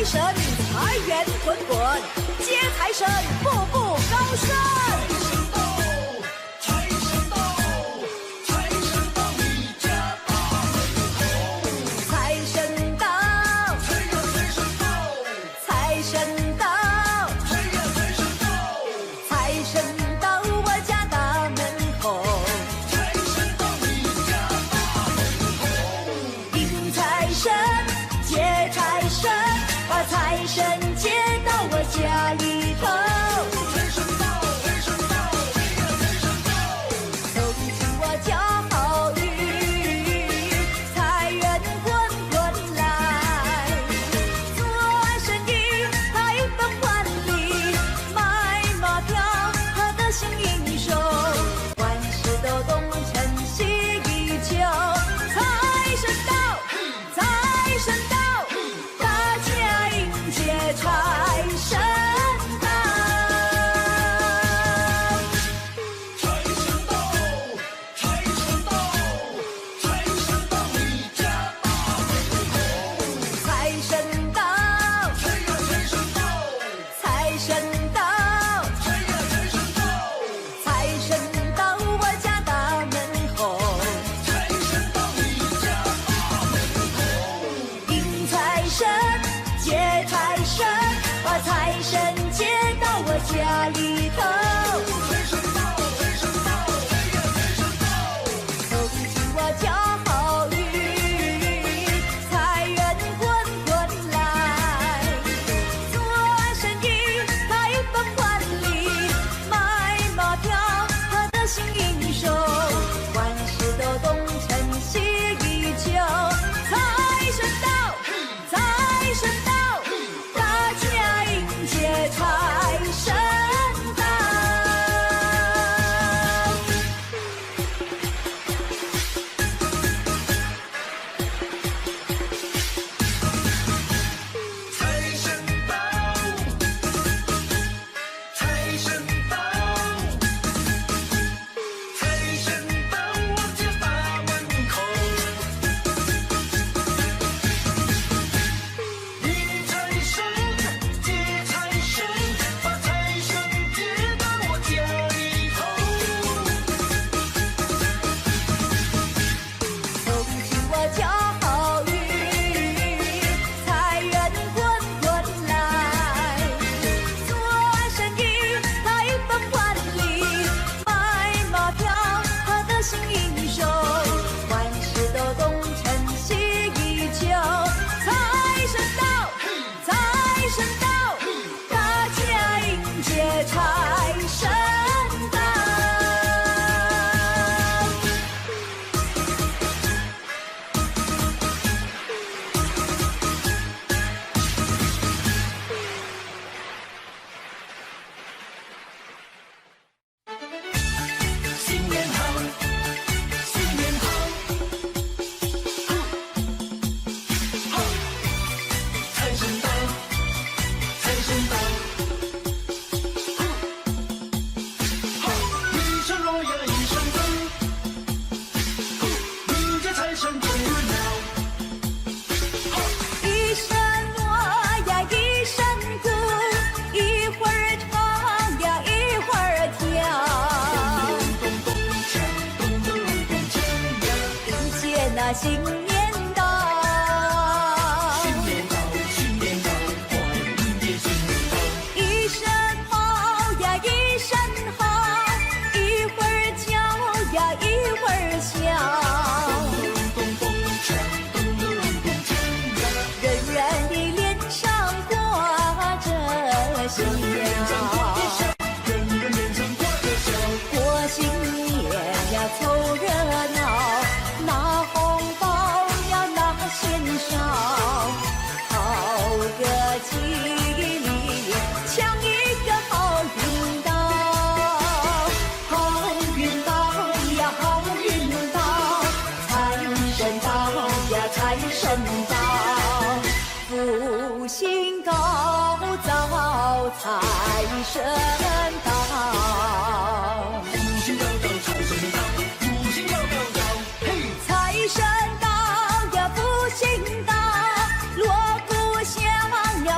财神，财源滚滚；接财神，步步高升。财神到，财神到，财神到你家大门口。财神到，财神到，财神到，财神到，财神到我家大门口。财神到你家大门口。迎财神，接财神，把财神接到我家里头。财神到，财神到，财神到，走进我家好运，财源滚滚来。做生意开奔万里，买马票他得心应手，万事都东成西一求。财神到，财神到，大家迎接财神到。财神到，财神到，财神到你家大门口。财神到，财神到，财神到，财神到，财神到我家大门口。财神到你家大门口。迎财神，接财神，把财神接到我家里头。财神到，财神到，财神到，走进我家好运，财源滚滚来。做生意开奔万里，买马票他得心应手，万事都东成西一求。财神到，财神到，大家迎接财神到。财神到，财神到，财神到我家大门口。迎财神，接财神，把财神接到我家里头。走进我家好运，财源滚滚来。做生意开奔万里，买马票他得心应手，万事都东成西一求。财神到，财神到，大家迎接财神到。新年好，新年好，财神到，财神到，一声锣呀一声鼓，迎接财神真热闹。一声锣呀一声鼓，一会儿唱呀一会儿跳。迎接那新年到，新年到，新年到，快迎接新年到。一声好呀一声好，一会儿叫呀一会儿笑。人人的脸上挂着笑，过新年呀凑热闹，拿红包呀拿钱少，好个吉利，抢一个好运到。好运到呀好运到，财神到呀财神到，福星高照财神到。福星高照财神到，福星高照，嘿，财神到呀福星到，锣鼓响了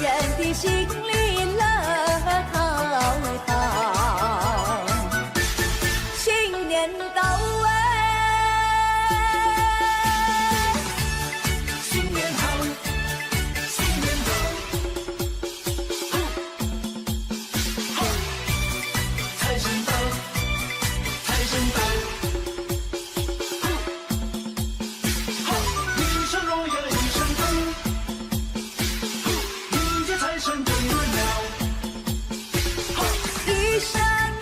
人的心里乐陶陶。新年到新年好，新年好，财神到，财神到，一声锣呀一声鼓，迎接财神进门了。一声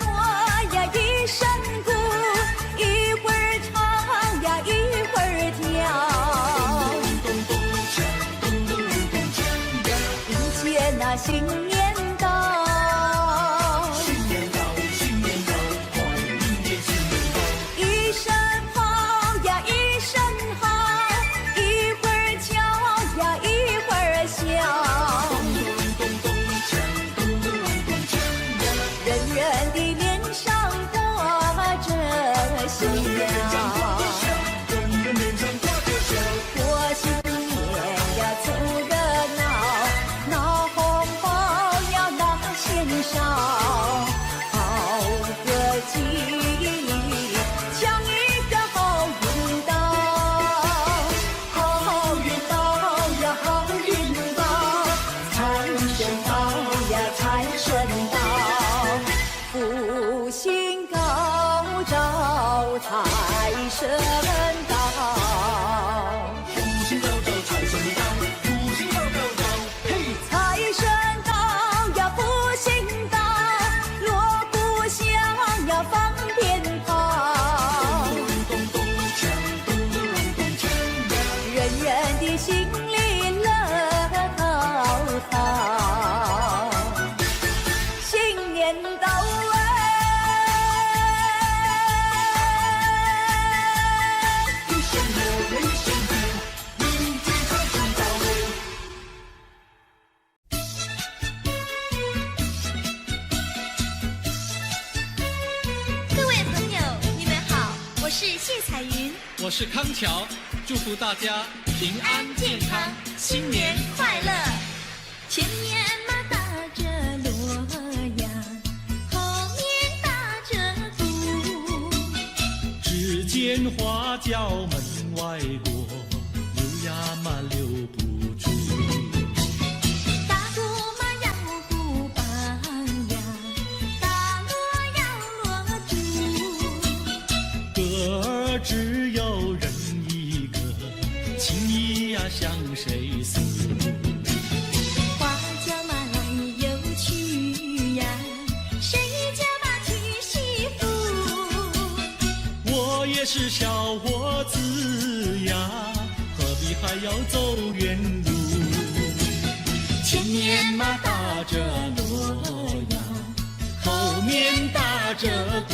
锣呀一声鼓，一会儿唱呀一会儿跳，迎接那新年到。新年到，新年到，快迎接新年到。一声好呀一声好，一会儿敲呀一会儿笑，人人的脸上挂着笑。人人脸上挂着笑。过新年呀凑热闹，拿红包要拿钱少，好个吉利，抢一个好运到，好运到呀好运到，财神到呀财神到，福星高照财神到。福星高照，财神到，福星高照，嘿，财神到呀，福星到，锣鼓响呀，放鞭炮，人人的心里乐陶陶。新年到一声锣一声鼓，迎接财神到。各位朋友，你们好，我是谢彩云，我是康桥，祝福大家平安健康，新年快乐。前面嘛打着锣呀，后面打着鼓，只见花轿门外过，溜呀嘛溜不住。打鼓嘛要鼓棒呀，打锣要锣珠，歌儿只有人一个，情谊呀向谁诉？花轿嘛来又去呀，谁家嘛娶媳妇？我也是小伙子呀，何必还要走远路？前面嘛打着锣呀，后面打着鼓，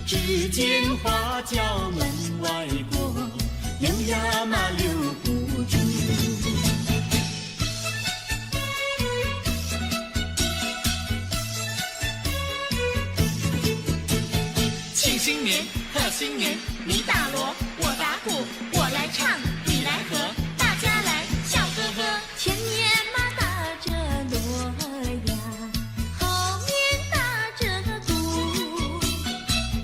只见花轿门外过，溜呀嘛溜不住。庆新年，贺新年，你打锣，我打鼓，我来唱，你来和，大家来笑呵呵。前面嘛打着锣呀，后面打着鼓，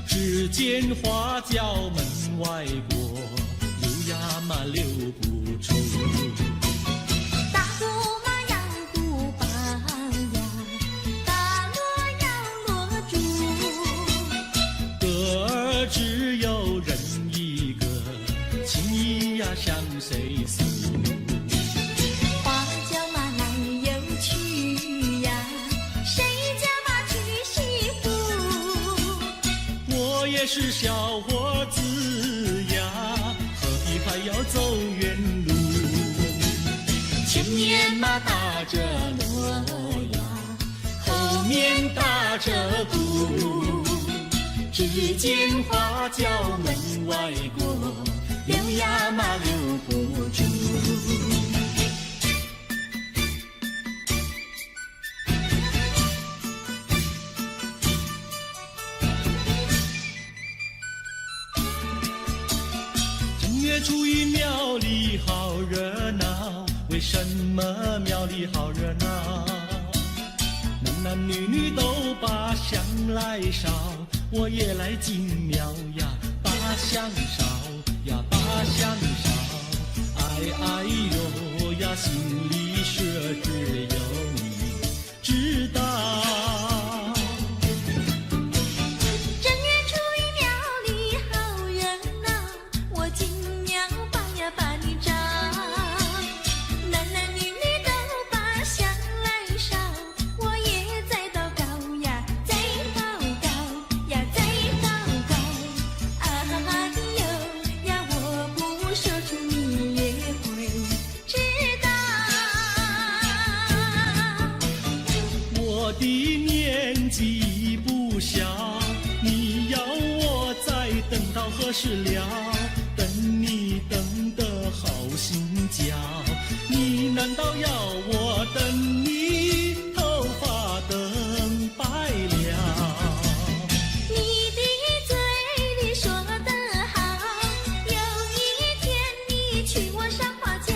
只见花轿门外过，溜呀嘛溜不住。打鼓嘛要鼓棒呀，打锣要锣珠，歌儿只有人一个，情谊呀向谁诉？花轿嘛来又去呀，谁家嘛娶媳妇？我也是小伙子呀，何必还要走远路？前面嘛打着锣呀，后面打着鼓，只见花轿门外过，溜呀嘛溜不住。正月初一庙里好热闹，为什么庙里好热闹？男男女女都把香来烧，我也来进庙呀，把香烧呀，把香烧。哎哎呦呀，心里说只有你知道。正月初一庙里好热闹，我进庙把呀把你找，男男女女都把香来烧，我也在祷告呀，在祷告呀，在祷告。哎呦呀，我不说出你也会知道。我的年纪不小，你要我再等到何时了？等你等得好心焦，你难道要我等你头发等白了？你的嘴里说得好，有一天你娶我上花轿，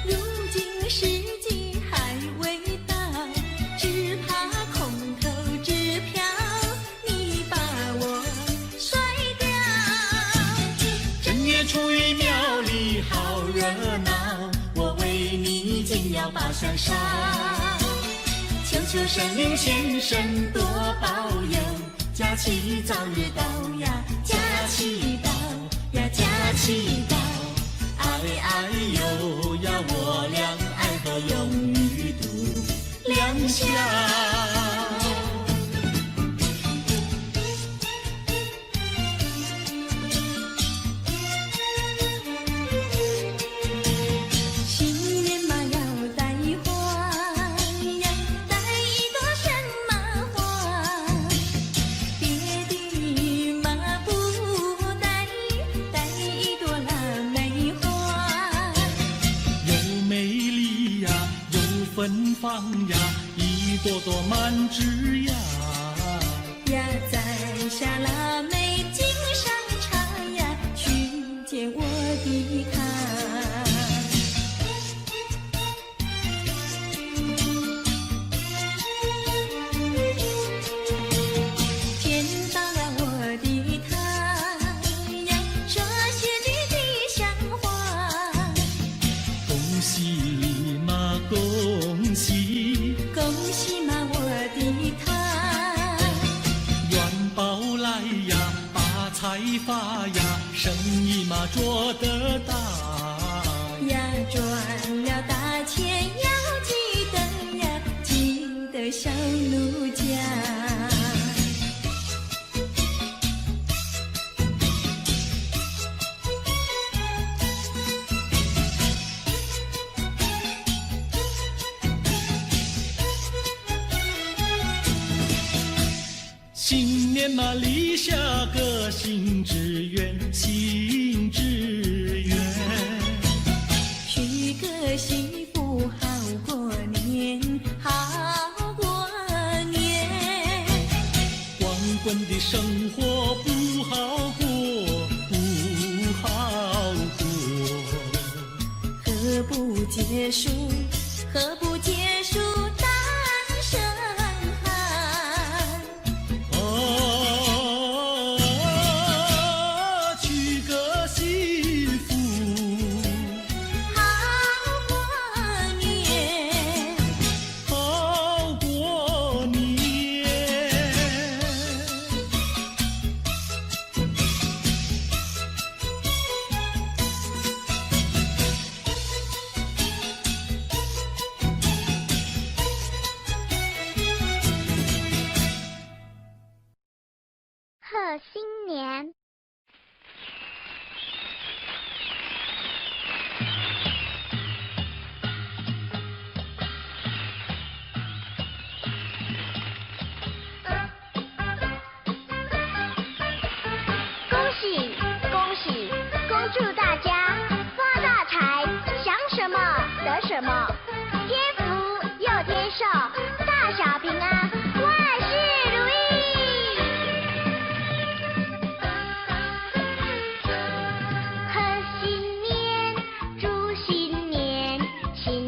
如今时机还未到，只怕空头支票你把我甩掉。正月初一庙里好热闹，我为你进庙把香烧，求求神灵先生多保佑，假期早日到呀，假期到呀，假期到。哎哎呦呀，我俩爱河永远度良宵。新年嘛要带花呀，带一朵什么花？别的嘛不带，带一朵腊梅花。又美丽呀，又芬芳呀，一朵朵满枝呀。呀，摘下腊梅敬上茶呀，去见我的他。见到了我的他呀，说些句吉祥话，恭喜嘛恭喜，恭喜嘛我的他，元宝来呀，发财发呀，生意嘛做得大。呀赚了大钱要记得呀，记得小奴家。新年嘛立下个新志愿，新志愿。娶个媳妇好过年，好过年。光棍的生活不好过，不好过。何不结束？何不结束单身汉？哦，娶个媳妇，好过年。好过年。贺新年。恭喜恭喜，恭祝大家发大财，想什么得什么，天福又天寿，大小平安，万事如意。贺新年，祝新年，新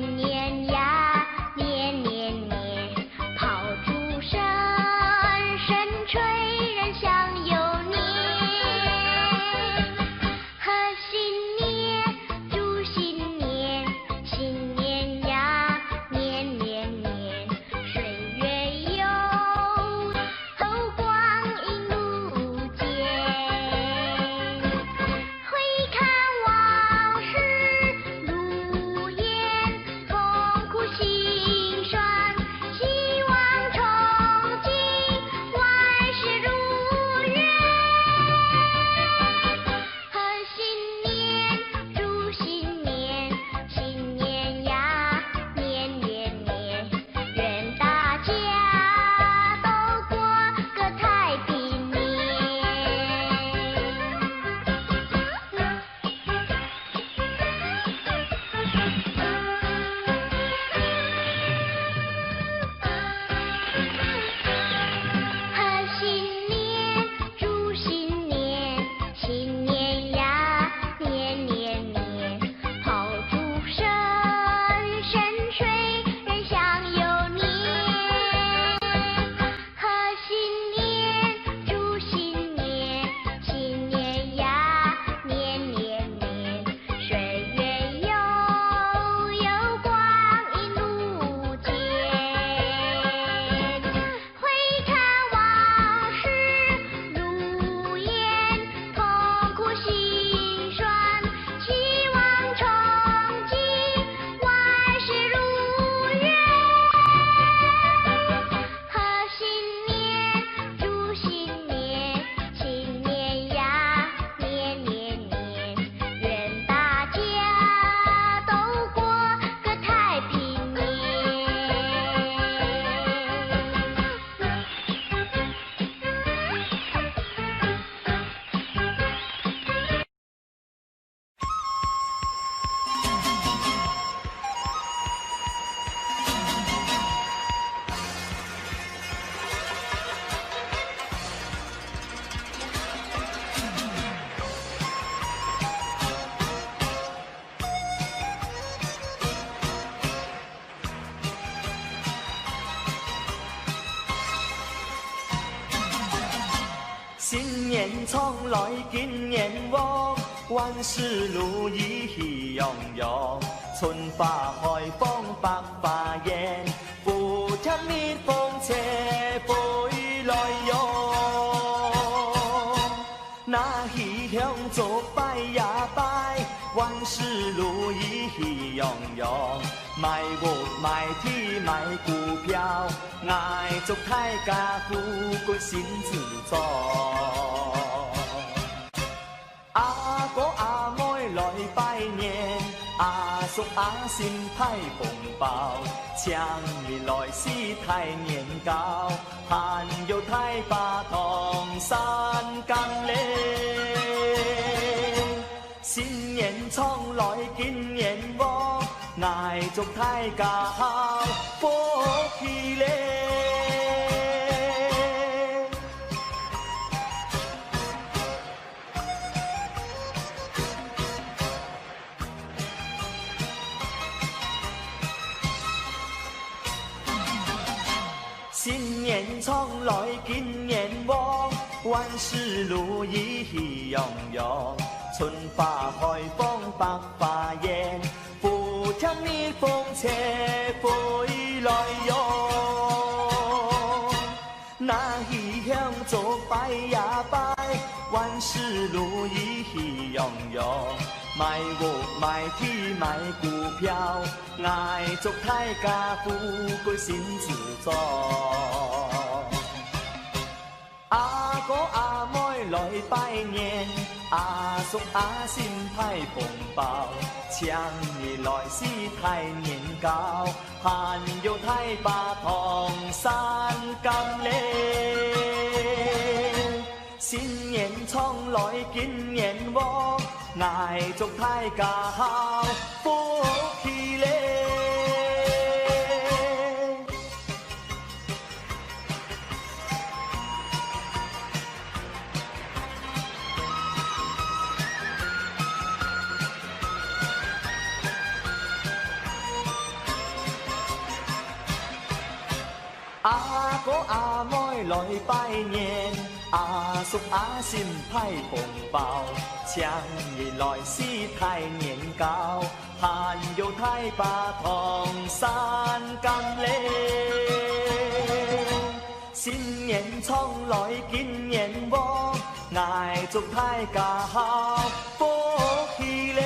新年从来今年旺，万事如意喜洋洋，春花开放百花艳，不添蜜蜂车飞来哟。那喜香做拜呀拜，万事如意喜洋洋，买屋买地买股票，爱祝大家富贵身自在。阿哥阿妹来拜年，阿叔阿婶派红包，强你来是太年糕，还有太把糖山岗嘞。新年从来今年旺，爱祝大家福气嘞。新年从来今年旺，万事如意喜洋洋，春花开放百花艳，不添蜜蜂车飞来哟。那喜香做拜呀拜，万事如意喜洋洋，买屋买地买股票，爱祝大家富贵身自在。阿哥阿妹来拜年，阿叔阿婶派红包，强你来是太年糕，还有太把糖山岗嘞。新年从来今年旺，爱祝大家福气嘞。阿哥阿妹来拜年，阿叔阿婶派红包，强你来是太年糕，还有太把糖山岗嘞。新年从来今年旺，爱祝大家福气嘞。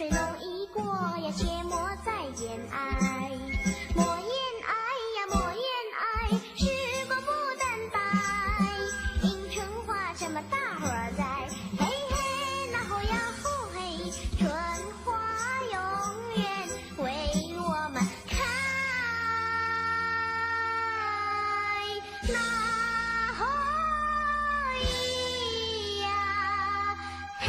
水浓一过呀，切莫再言哀。莫言哀呀，莫言哀，时光不等待。迎春花什么大伙儿在，嘿嘿那后呀后嘿，春花永远为我们开。那后咿呀嘿。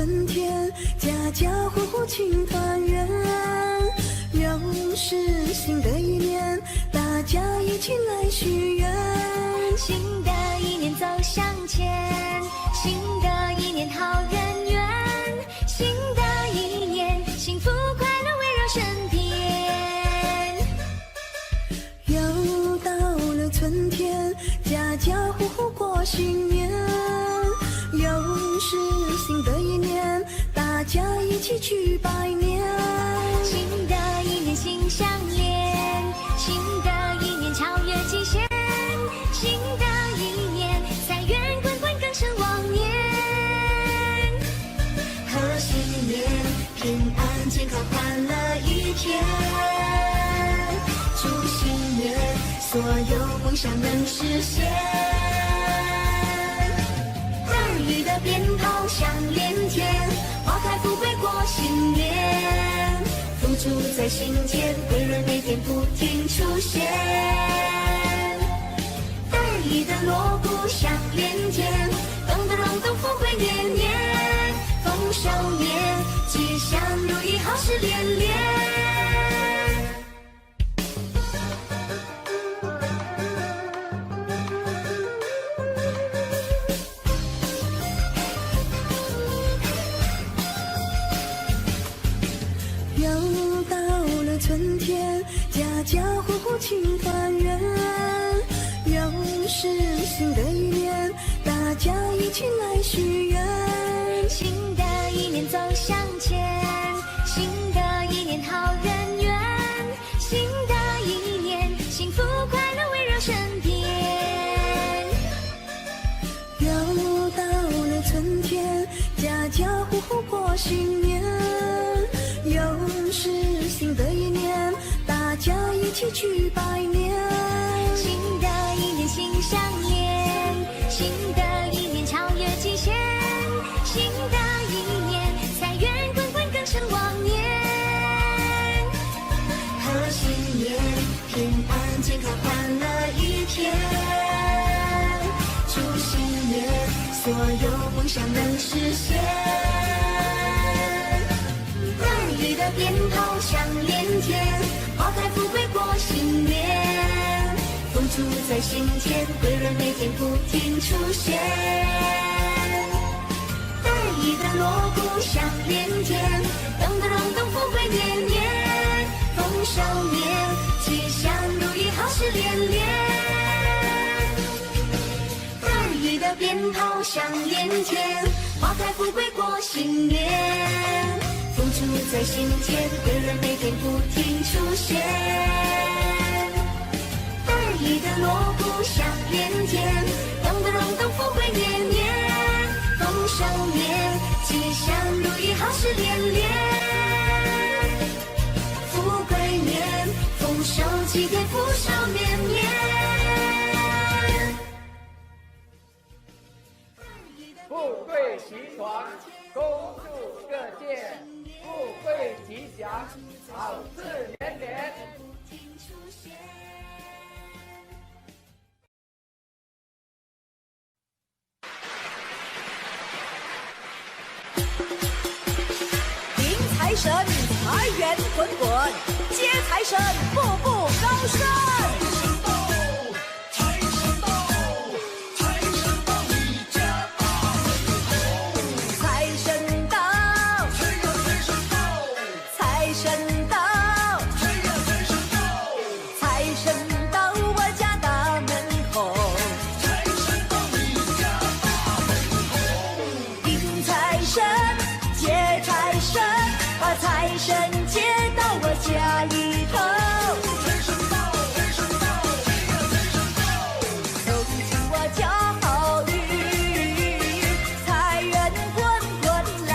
春天，家家户户庆团圆。又是新的一年，大家一起来许愿。新的一年走向前，新的一年好人缘，新的一年幸福快乐围绕身边。又到了春天，家家户户过新年。又是新的一年，大家一起去拜年。新的一年心相连，新的一年超越极限，新的一年财源滚滚更胜往年。贺新年，平安健康欢乐一天。祝新年，所有梦想能实现。儿女的鞭炮响连天，花开富贵过新年。福住在心间，贵人每天不停出现。儿女的锣鼓响连天，咚咚咚咚，富贵年年。丰收年，吉祥如意，好事连连。又到了春天，家家户户庆团圆。又是新的一年，大家一起来许愿。新的一年走向前，新的一年好人缘，新的一年幸福快乐围绕身边。又到了春天，家家户户过新年。又是新的一年，大家一起去拜年。新的一年心相连，新的一年超越极限，新的一年财源滚滚更胜往年。贺新年，平安健康欢乐一天。祝新年，所有梦想能实现。儿女的鞭炮响连天，花开富贵过新年。福住在心间，贵人每天不停出现。儿女的锣鼓响连天，咚咚咚咚，富贵年年。丰收年，吉祥如意，好事连连。儿女的鞭炮响连天，花开富贵过新年。福住在心间，贵人每天不停出现。儿女的锣鼓响连天，咚咚咚咚，富贵年年。丰收年，吉祥如意，好事连连。富贵年，丰收齐天，福寿绵绵。富贵齐传，恭祝各界富贵吉祥，好事连连。迎财神，财源滚滚；接财神，步步高升。财神接到我家里头，走进我家好运，财源滚滚来，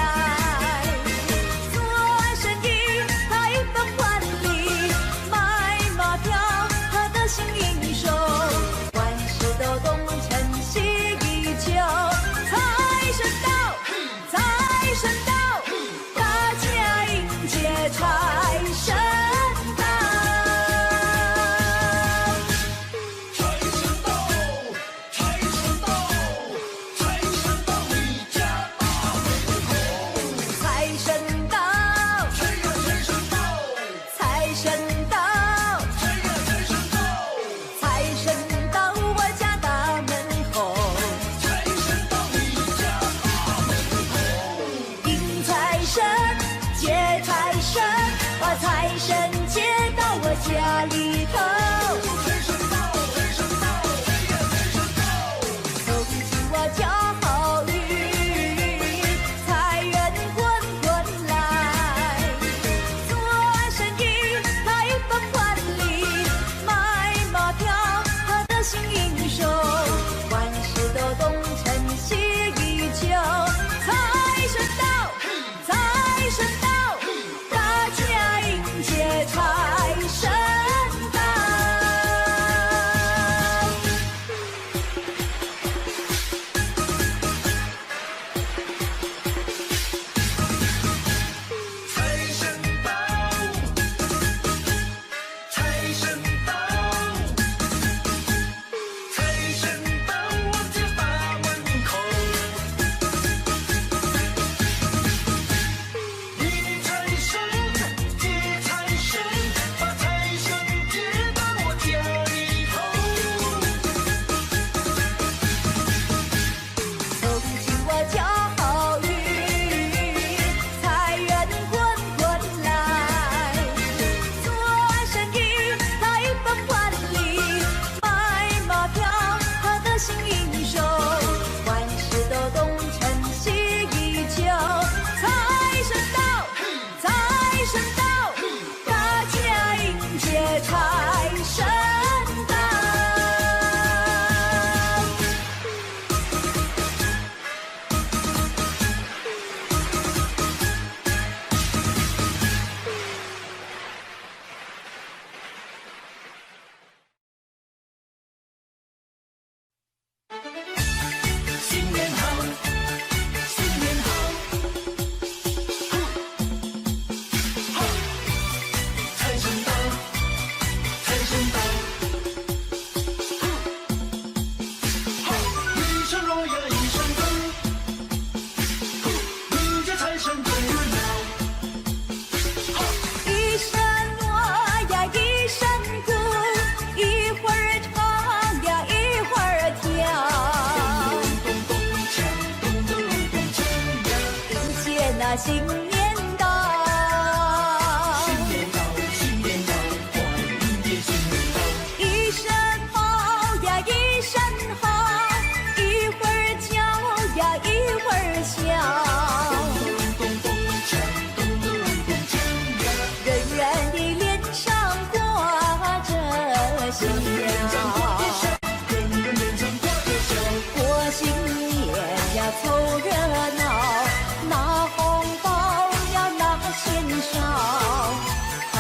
做生意开奔万里，买马票得心应手，万事都功成心依旧。财神到，财年那新年到，新年到，新年到，快迎接新年到。一声好呀一声好，一会儿叫呀一会儿笑，咚咚锵，咚咚咚锵呀，人人的脸上挂着笑。过新年呀凑热闹，拿红包呀拿钱少，好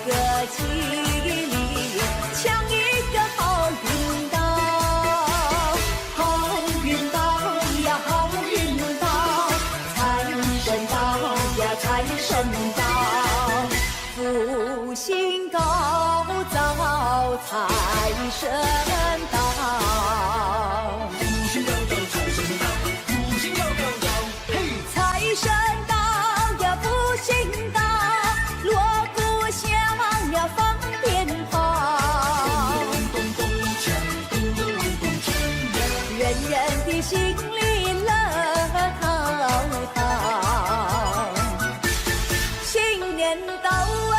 个吉利，抢一个好运到，好运到呀好运到，财神到呀财神到，福星高照财神到。财神到呀，福星到，锣鼓响呀，放鞭炮，人人的心里乐陶陶。新年到哎，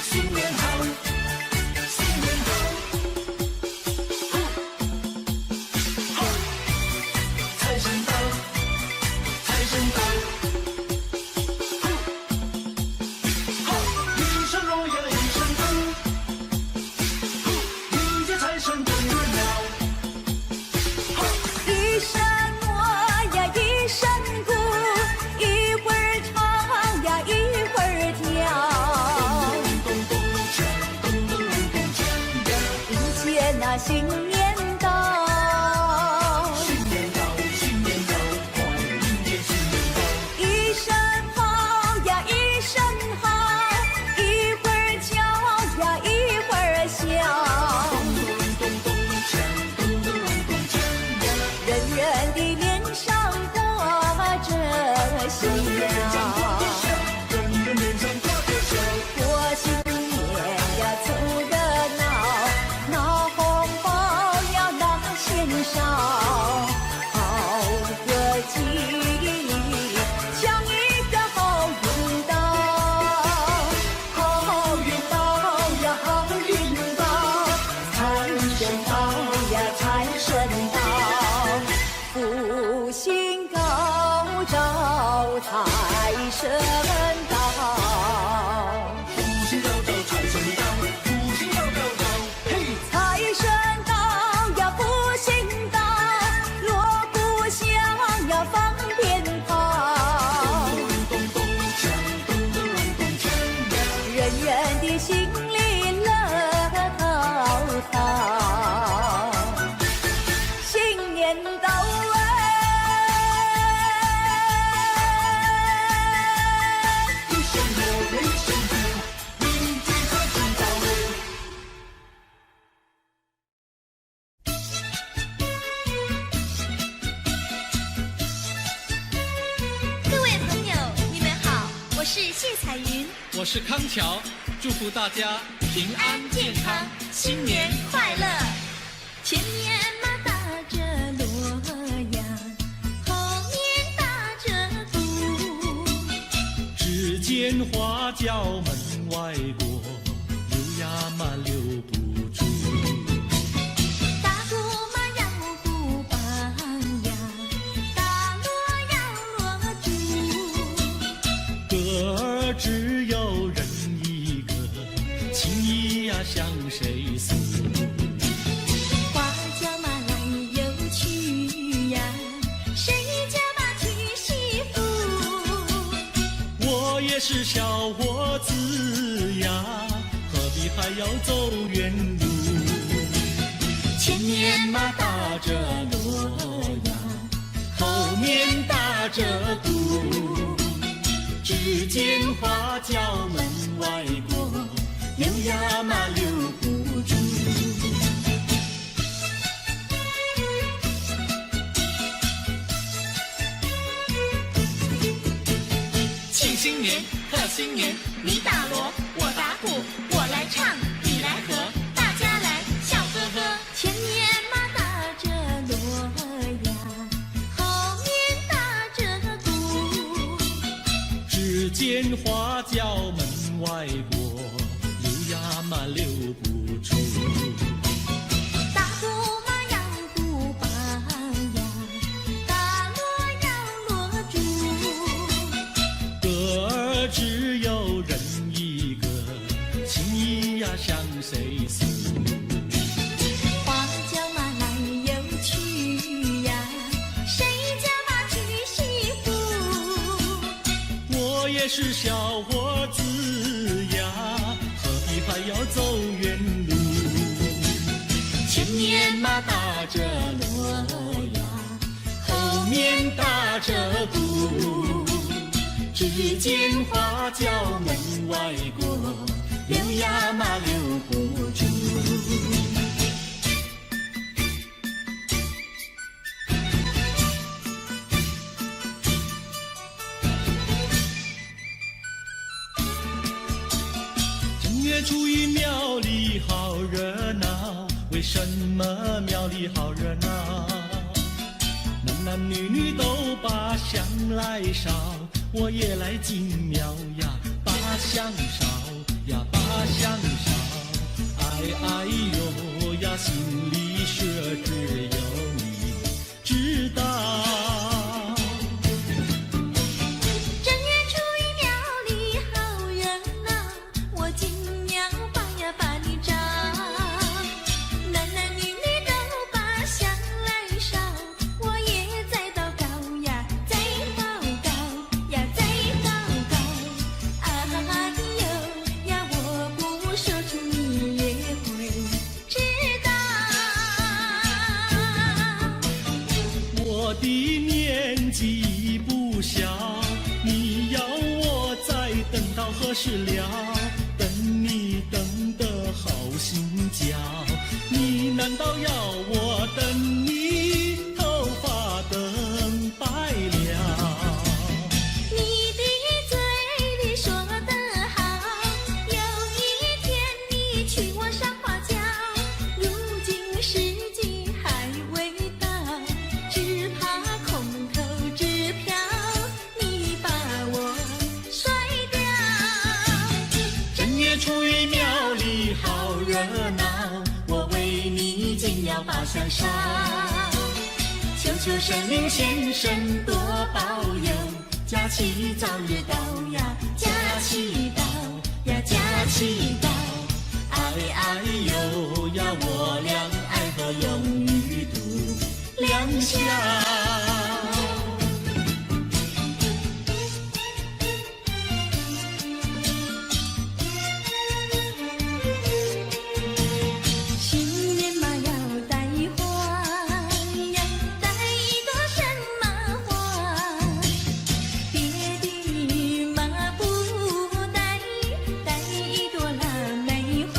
新年好，新年好。财神到，财神到，一声锣呀一声鼓，迎接财神更热闹。一声锣呀一声鼓，一会儿唱呀一会儿跳，迎接那新年到。新年到，新年到，快迎接新年到。一声好呀一声好，一会儿叫呀一会儿笑，人人的脸上挂着笑。人人脸上挂着笑。过新年呀凑热闹，拿红包呀拿钱少，好个吉利，抢一个好运到，好运到呀好运到，财神到呀财神到，福星高照财神到。福星高照，财神到，福星高照，嘿！财神到呀，福星到，锣鼓响呀，放鞭炮，人人的心里乐陶陶。新年到哎，一声锣一声鼓，迎接财神到。各位朋友，你们好，我是谢彩云，我是康桥，祝福大家平安健康，新年快乐。前面马打着锣呀，后面打着鼓，只见花轿门外过，溜呀嘛溜不住。打鼓嘛要鼓棒呀，打锣要锣珠，歌儿只有人一个，情意呀向谁诉？花轿嘛来又去呀，谁家嘛娶媳妇？我也是小伙子呀，何必还要走远路？前面嘛打着锣呀，后面打着鼓，只见花轿门外过，溜呀嘛溜不住。庆新年，贺新年，你打锣，我打鼓，我来唱，你来和，大家来笑呵呵。前面嘛打着锣呀，间花轿门外过，溜呀嘛溜不出。大鼓嘛要鼓棒呀，大锣要锣珠。歌儿只有人一个，情意呀向谁诉？花轿嘛来又去呀，谁家嘛娶媳妇？我也是小伙子呀，何必还要走远路？前面嘛打着锣呀，后面打着鼓，只见花轿门外过，溜呀嘛溜不住。正月初一庙里好热闹，为什么庙里好热闹？男男女女都把香来烧，我也来进庙呀，把香烧呀，把香烧。哎哎呦呀，心里说只有你知道。正月初一庙里好热闹，我进庙把呀把你找。男男女女都把香来烧，我也在祷告呀，在祷告呀，在祷告。哎呦呀，我不说出你也会知道。我的年纪不小，你要我再等到何时了？等你等得好心焦，你难道要我等你头发等白了？你的嘴里说得好，有一天你娶我上花轿，如今时机还未到，只怕空头支票你把我甩掉。正月初一庙里好热闹，我为你进庙把香烧。求求神灵先生多保佑，假期早日到呀，假期到呀，假期到。哎哎呦呀，我俩爱河永远度良宵。新年嘛要带花呀，带一朵什么花？别的嘛不带，带一朵腊梅花。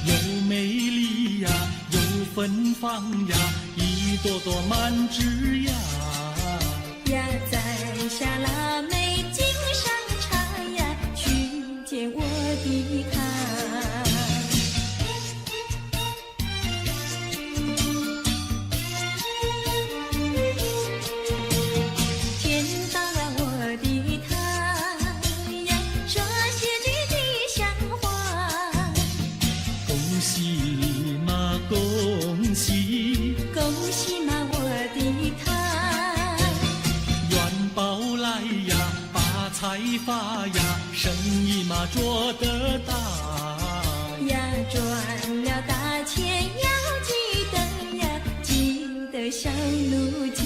又美丽呀，又芬芳呀，一朵朵满枝呀。呀，摘下腊梅敬上茶呀，去见我的他。见到了我的他呀，说些句吉祥话。恭喜嘛恭喜，恭喜嘛我的他，元宝来呀，发财发呀，生意嘛做得大。呀赚了大钱要记得呀，记得小奴家。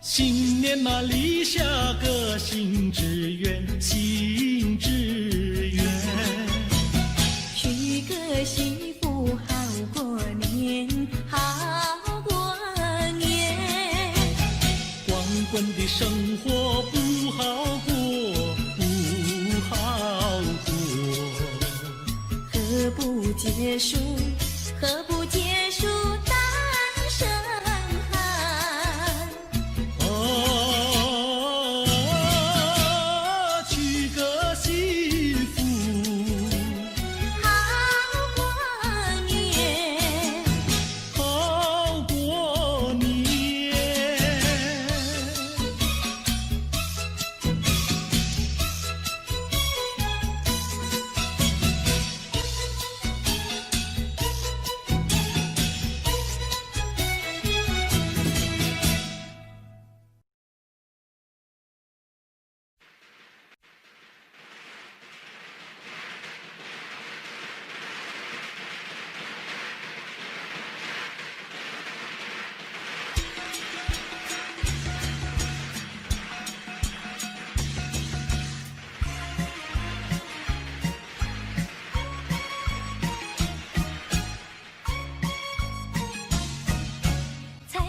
新年嘛立下个新志愿，新志愿。娶个媳妇好过年，好过年。光棍的生活不好过，不好过。何不结束？何不结束单身汉？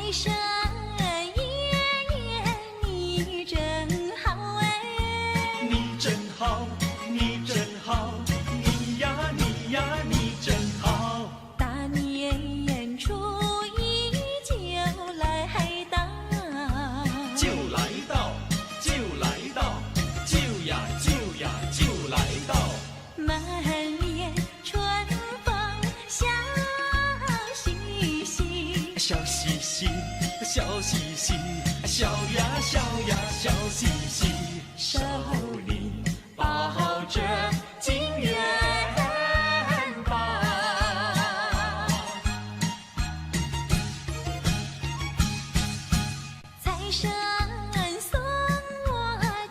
财神爷爷你真好哎，你真好，你真好，你呀你呀你真好。大年初一就来到，就来到，就来到，就呀就呀就来到。满脸春风笑嘻嘻，笑嘻嘻，笑嘻嘻，笑呀笑呀笑嘻嘻，手里抱着金元宝。财神送我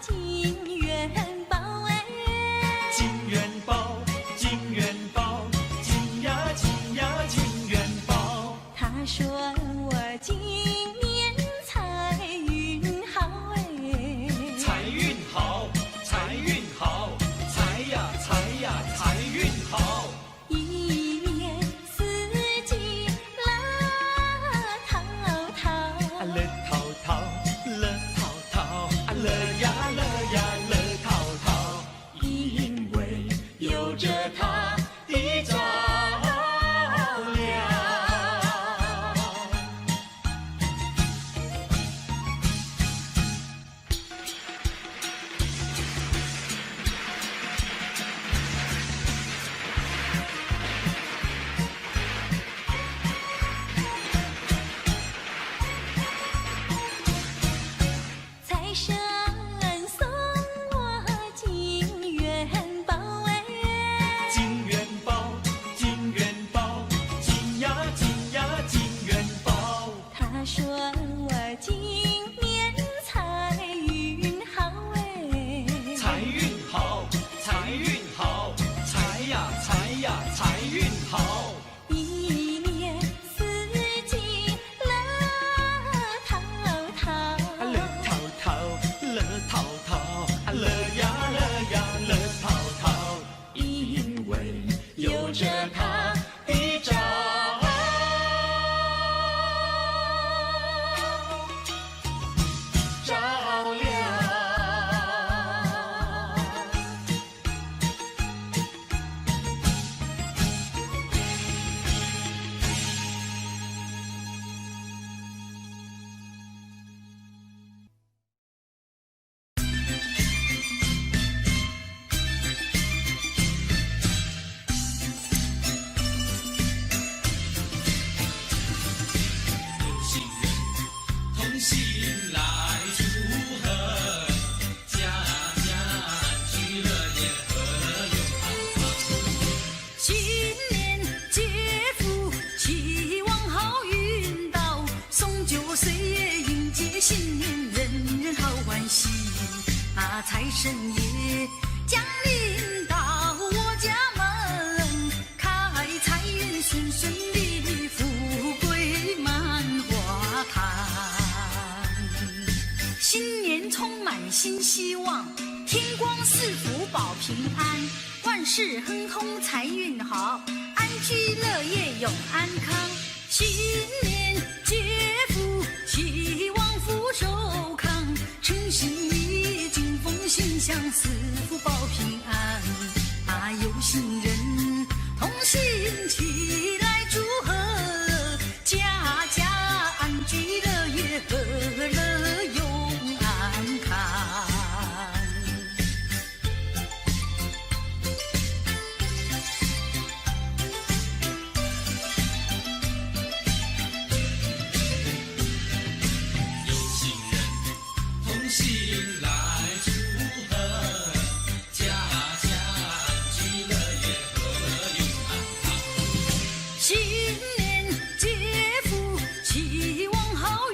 金元宝哎，金元宝，金元宝，金呀金呀金元宝。他说我今年财运好哎，财运好，财运好，财呀财呀财运好。一年四季乐淘淘，乐淘淘，乐淘淘，乐呀乐呀乐淘淘，因为有着它的照亮。财神送我金元宝哎，金元宝，金元宝，金呀金呀金元宝。他说我今年财运好哎，财运好，财运好，财呀财呀财运好。一年四季乐淘淘，乐淘淘，乐淘淘，乐呀乐呀乐淘淘，因为有着它的照亮。同心来祝贺，家家安居乐业和永安。新年接福，希望好运到，送酒岁月迎接新年，人人好欢喜。啊，财神爷降临到我家门，开财运顺顺利利，富贵满花坛。新年充满新希望，天光赐福保平安，万事亨通财运好，安居乐业永安康。新年接福，希望福寿康，诚心意敬奉心香，赐福保平安。啊，有心人同心齐来祝贺，家家安居乐业，和乐永安康。有心人同心来祝贺，家家安居乐业和永安康。新年接福，希望好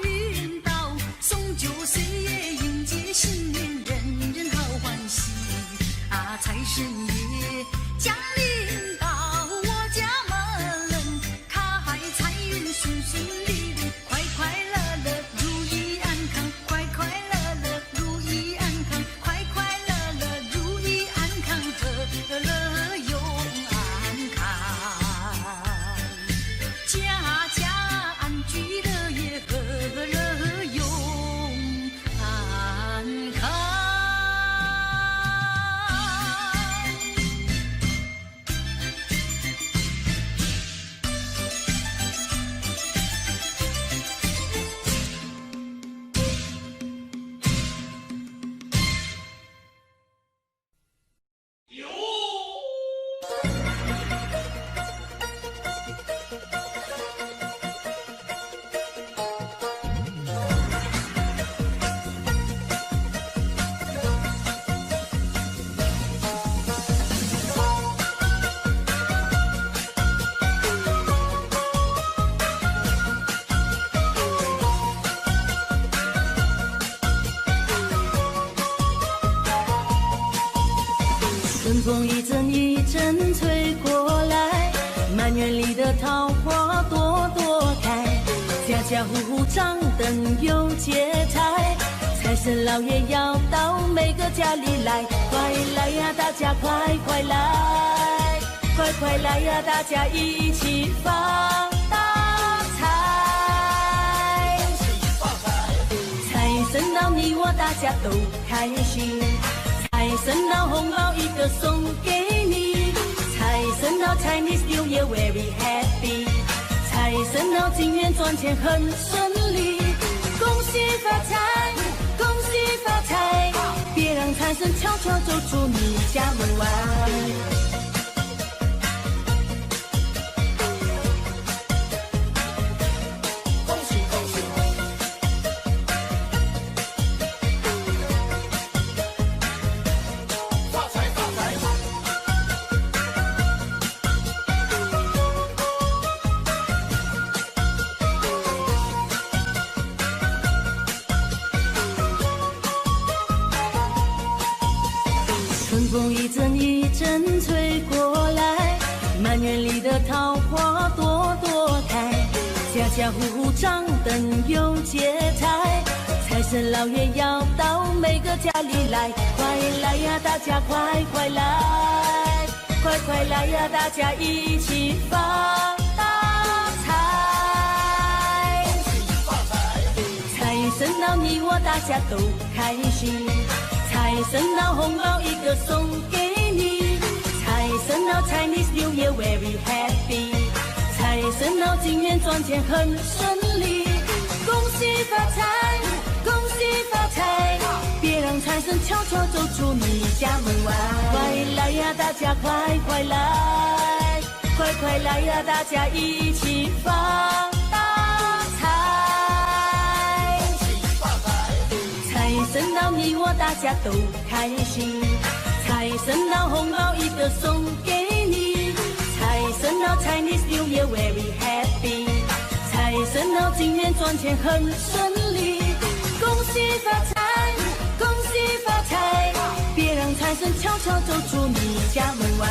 风一阵一阵吹过来，满园里的桃花朵朵开，家家户户张灯有节台，财神老爷要到每个家里来，快来呀，大家快快来，快快来呀，大家一起发大财，财神到你我大家都开心。财神到红包一个送给你，财神到 Chinese New Year very happy， 财神到金元赚钱很顺利，恭喜发财，恭喜发财，别让财神悄悄走出你家门外。春风一阵一阵吹过来，满园里的桃花朵朵开，家家户户张灯有节台，财神老爷要到每个家里来，快来呀，大家快快来，快快来呀，大家一起发大财，财神到你我大家都开心。财神到红包一个送给你，财神到 Chinese New Year very happy， 财神到金元赚钱很顺利，恭喜发财，恭喜发财，别让财神悄悄走出你家门外。快来呀，大家快快来，快快来呀，大家一起发大财，财神到你我大家都开心，财神到红包一个送给你，财神到 Chinese New Year very happy， 财神到金元赚钱很顺利，恭喜发财，恭喜发财，别让财神悄悄走出你家门外。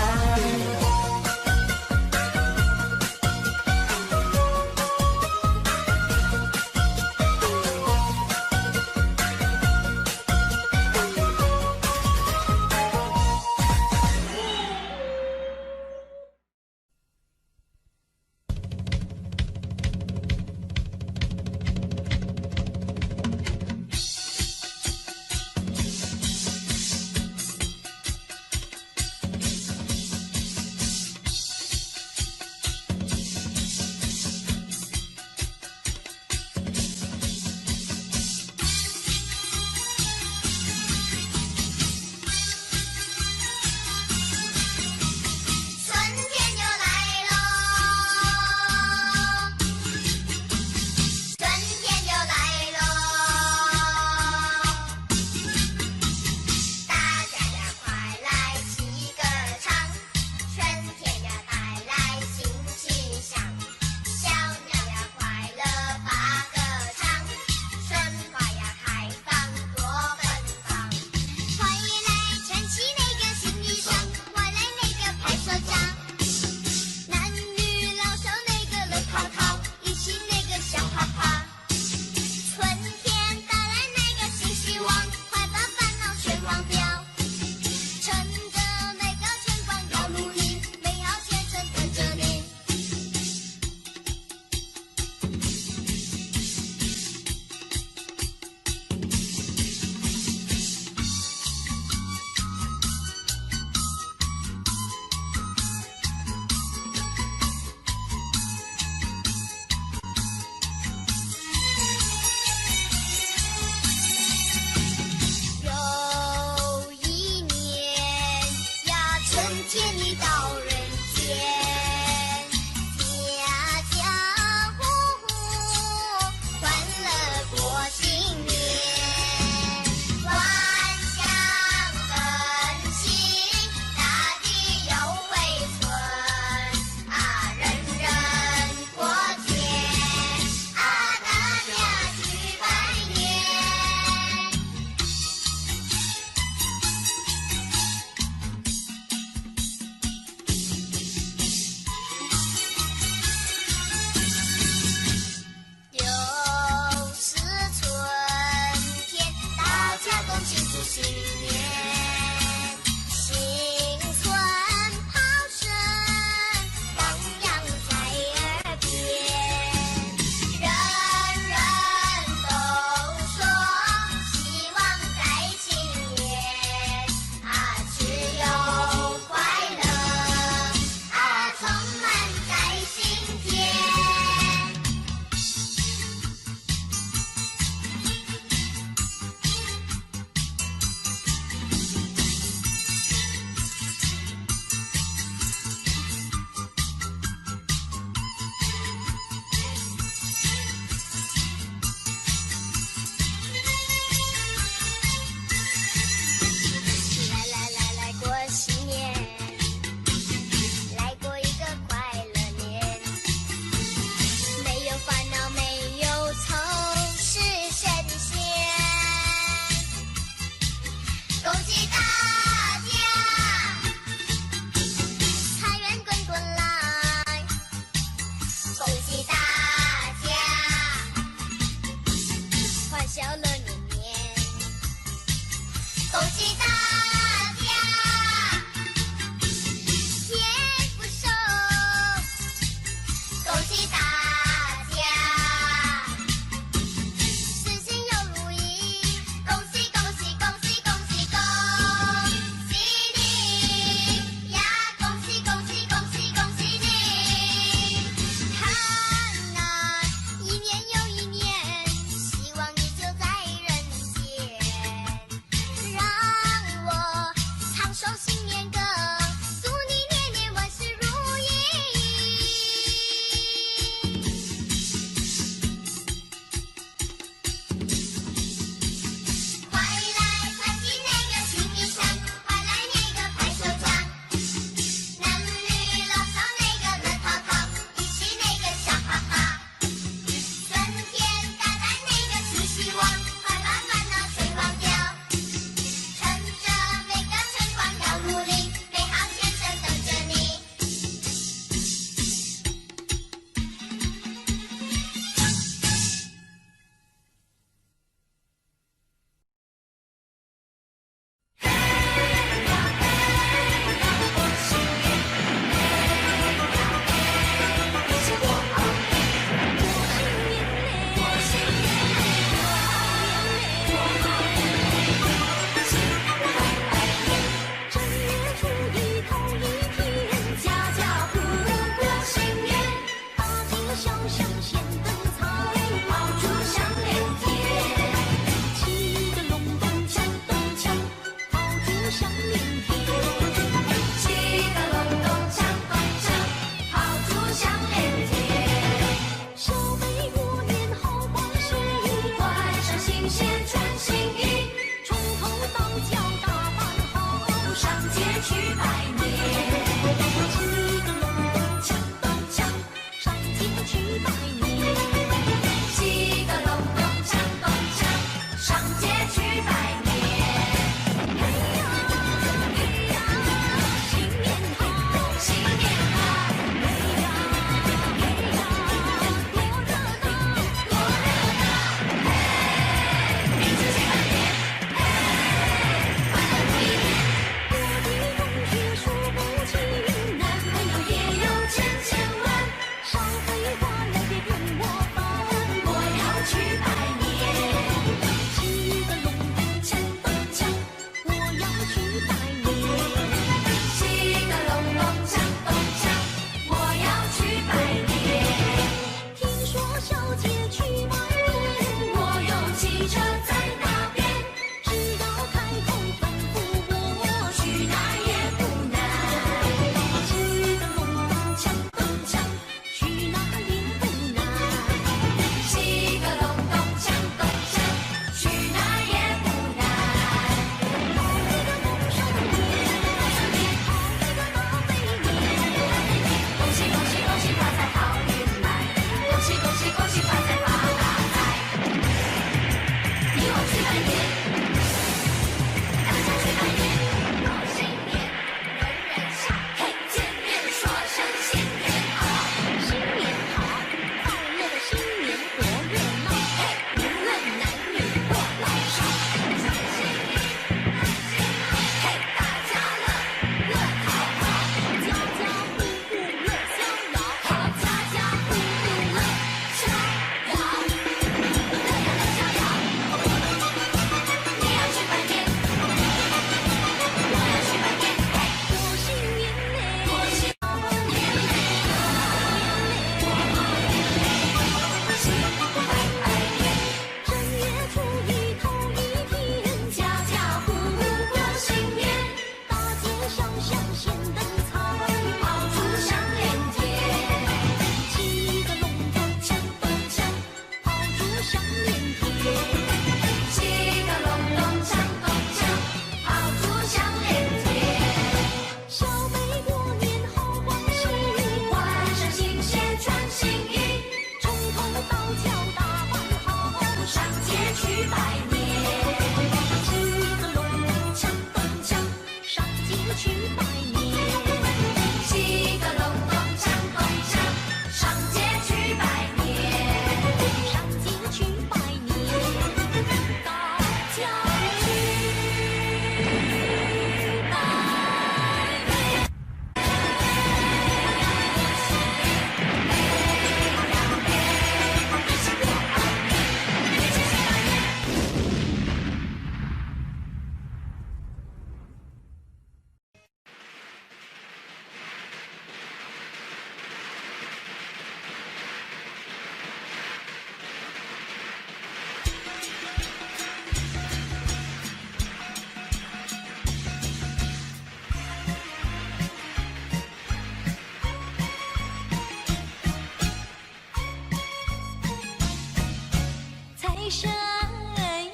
财神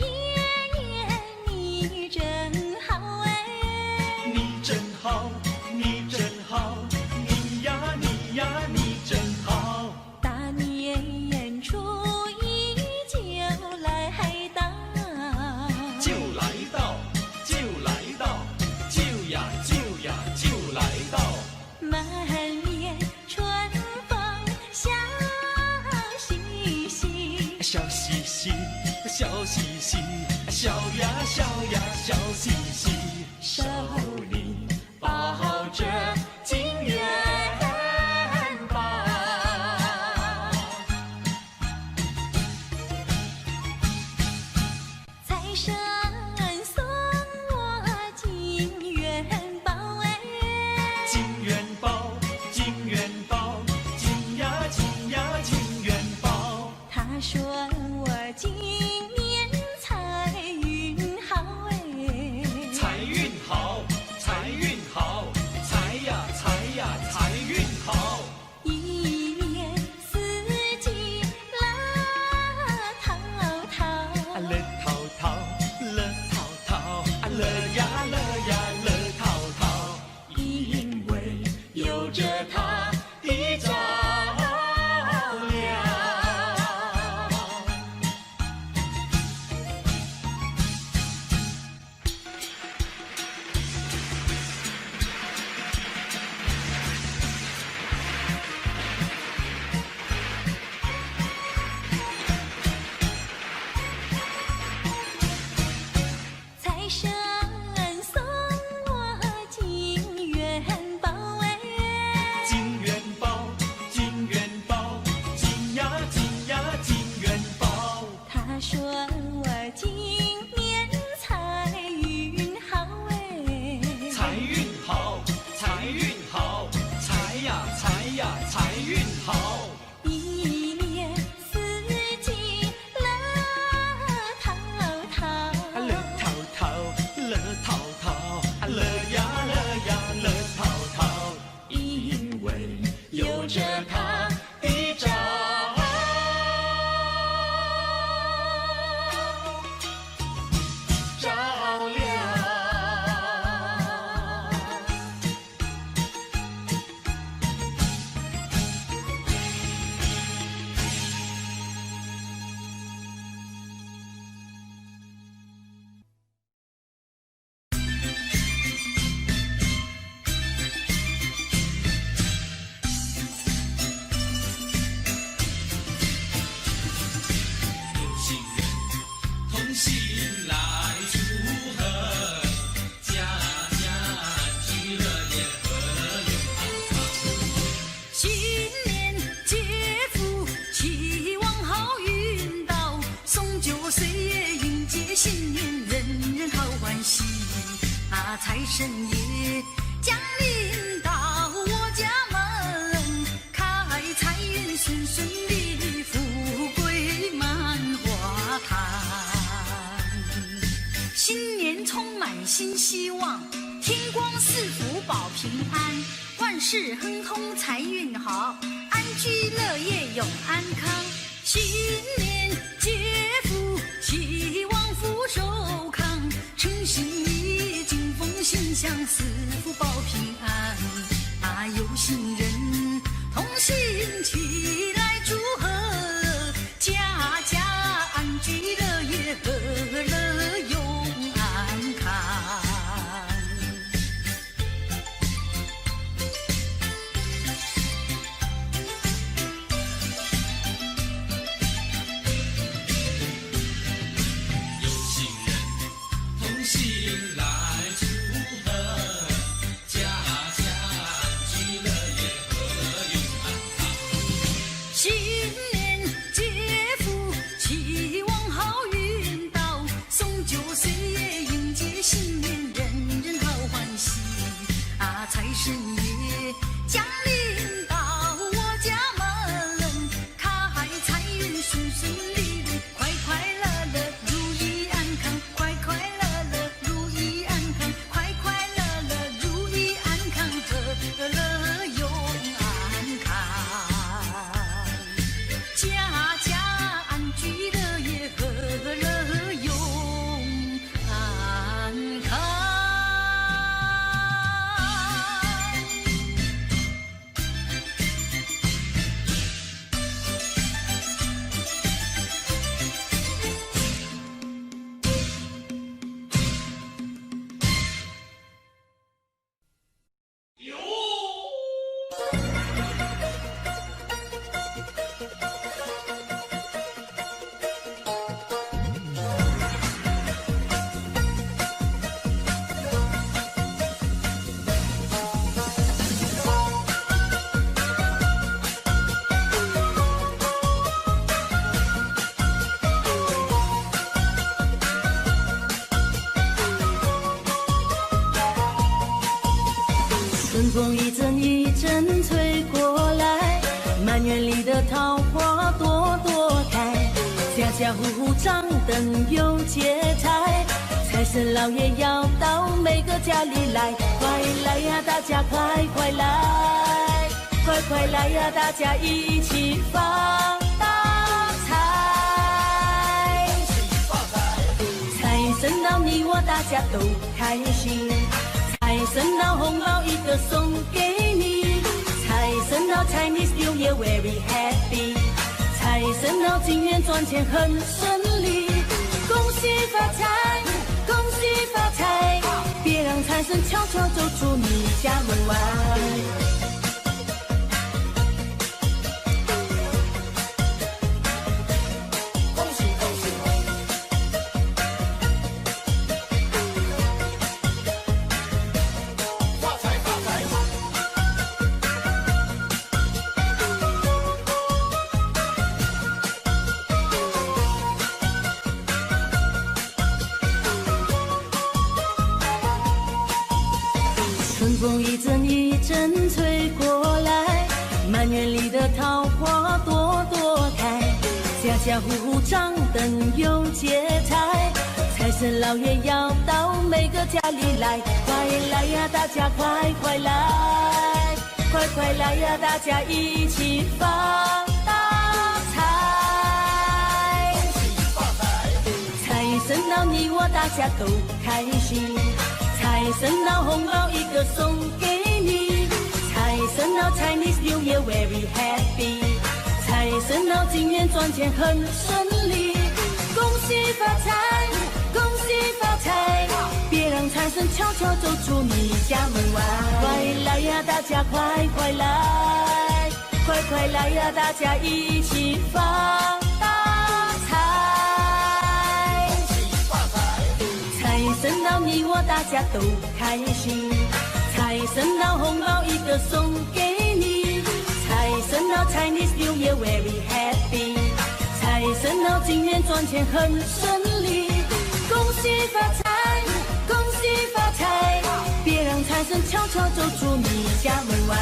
爷爷你真好哎，你真好，你真好，你呀你呀你真好。大年初一就来到，就来到，就来到，就呀就呀就来到。满面春风笑嘻嘻，笑嘻嘻，笑嘻嘻，笑呀笑呀笑嘻嘻，手里抱着金元宝。财神送我金元宝哎，金元宝，金元宝，金呀金呀金元宝。他说我今年财运好哎，财运好，财运好，财呀财呀财运好。一年四季乐淘淘，乐淘淘，乐淘淘，乐呀乐呀乐淘淘，因为有着它的照料。财神送我金元宝哎，金元宝，金元宝，金呀金呀金元宝。他说我今年财运好哎，财运好，财运好，财呀财呀财运好。一年四季乐淘淘，乐淘淘，乐淘淘，乐呀乐呀乐淘淘，因为有着它的照料。有情人同心来祝贺，家家聚乐也和永康。新年接福，期望好运到，送酒岁月迎接新年，人人好欢喜。啊，财神爷降临到我家门，开财运顺顺利，富贵满花坛。新年充满新希望，天光赐福保平安，万事亨通财运好，安居乐业永安康。新年接福，期望福寿康，诚心意敬奉心想，赐福保平安。啊，有心人同心齐来祝贺，家家安居乐业，和乐永安康。风一阵一阵吹过来，满园里的桃花朵朵开，家家户户张灯有节彩，财神老爷要到每个家里来，快来呀，大家快快来，快快来呀，大家一起发大财，财神到你我大家都开心。财神到红包一个送给你，财神到 Chinese New Year very happy， 财神到今年赚钱很顺利，恭喜发财，恭喜发财，别让财神悄悄走出你家门外。春风一阵一阵吹过来，满园里的桃花朵朵开，家家户户张灯有节彩，财神老爷要到每个家里来，快来呀，大家快快来，快快来呀，大家一起发大财，财神到你我大家都开心，财神到红包一个送给你，财神到 Chinese New Year very happy， 财神到今年赚钱很顺利，恭喜发财，恭喜发财，别让财神悄悄走出你家门外，快来呀，大家快快来，快快来呀，大家一起发大财，财神到你我大家都开心，财神到红包一个送给你，财神到 Chinese New Year very happy， 财神到今年赚钱很顺利，恭喜发财，恭喜发财，别让财神悄悄走出你家门外。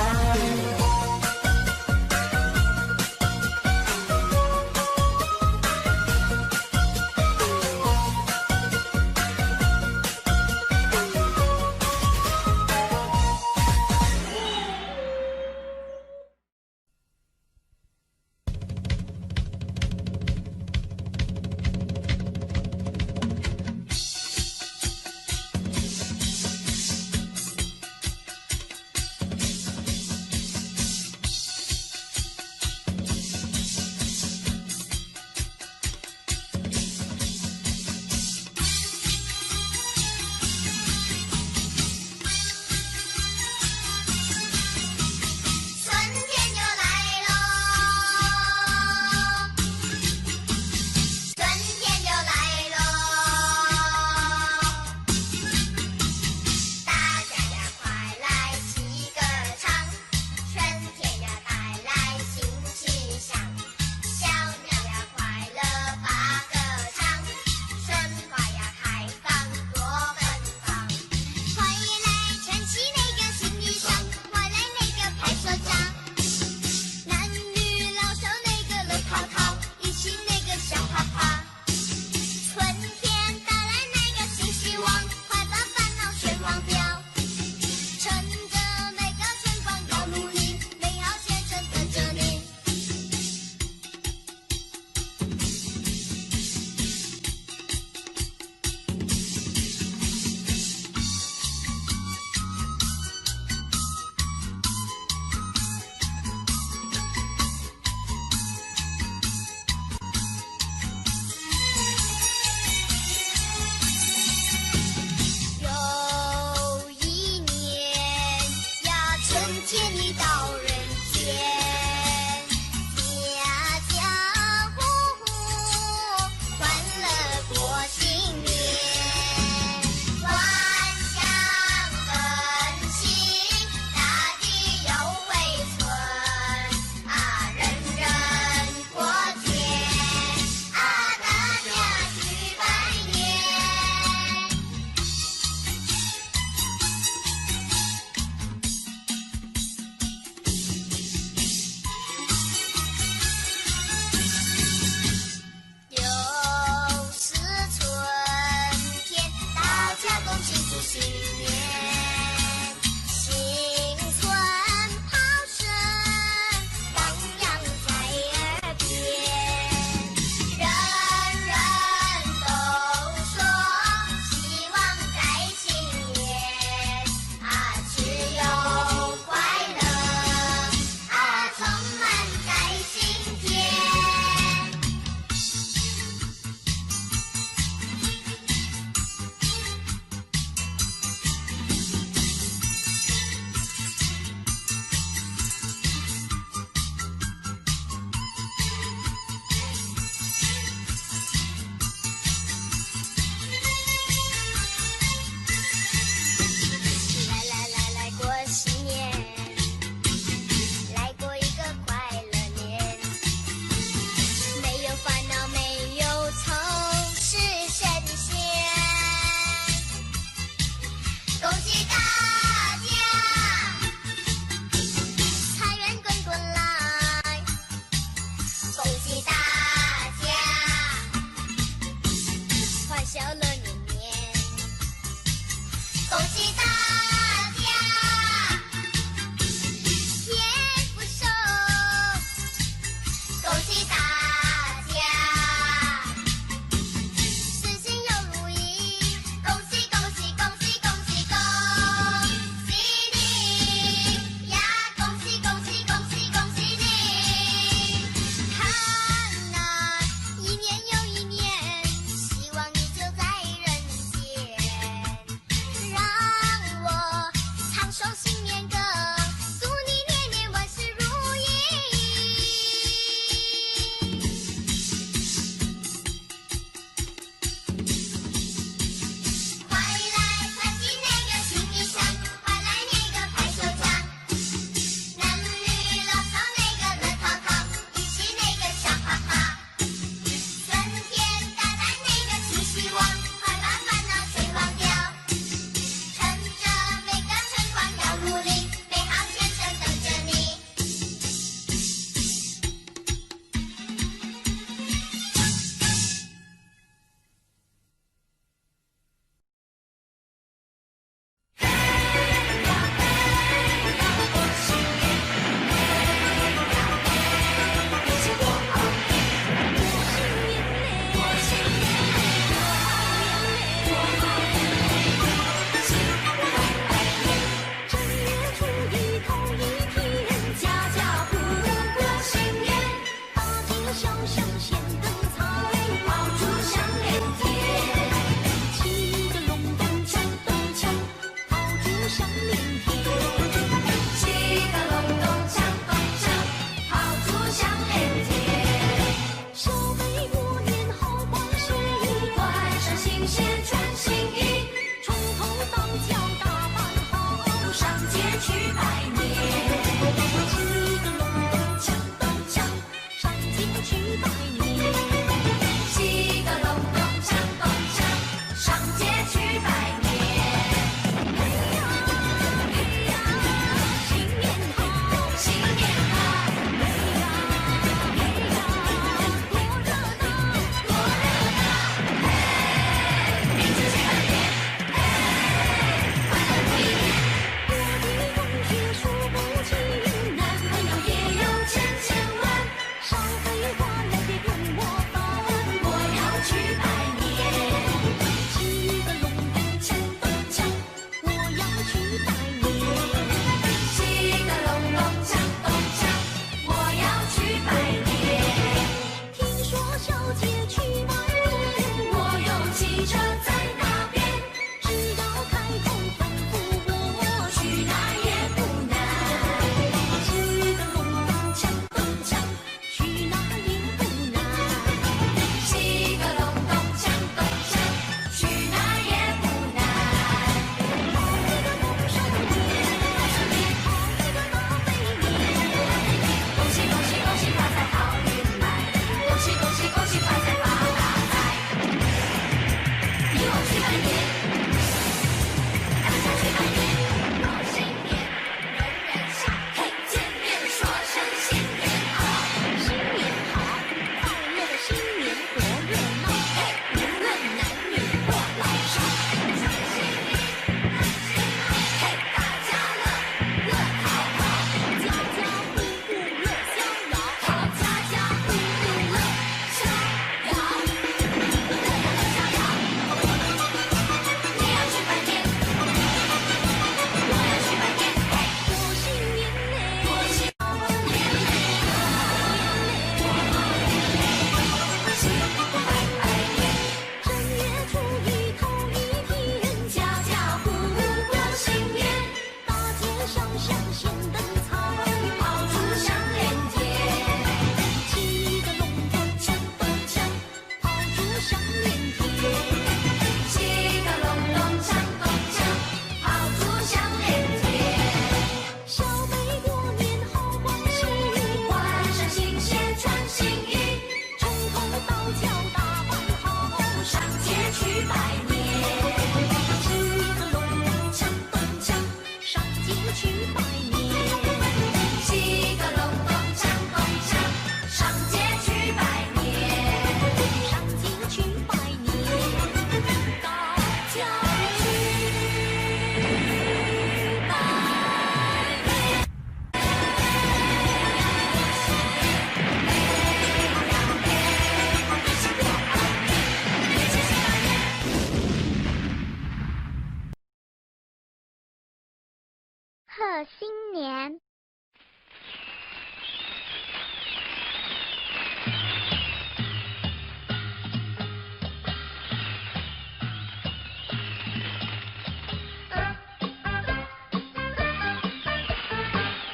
新年。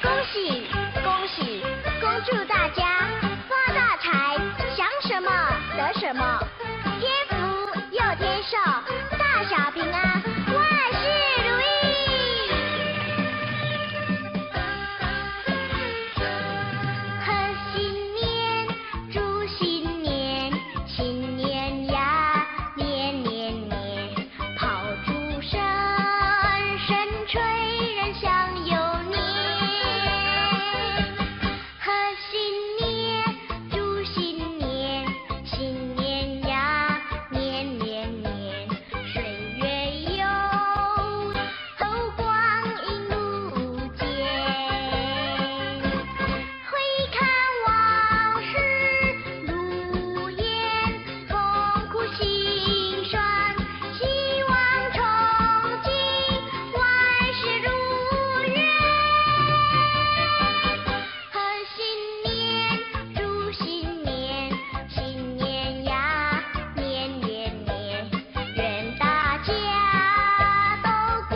恭喜恭喜，恭祝大家发大财，想什么得什么，天福又天寿，大小平安，万事如意。贺新年，祝新年，新年呀年年年，炮竹声声吹，人享有年。贺新年，祝新年，新年呀年年年，岁月悠，后光阴如箭。回看往事如烟，痛苦心酸，希望憧憬万事如愿。贺新年，祝新年，新年呀年年年，愿大家都过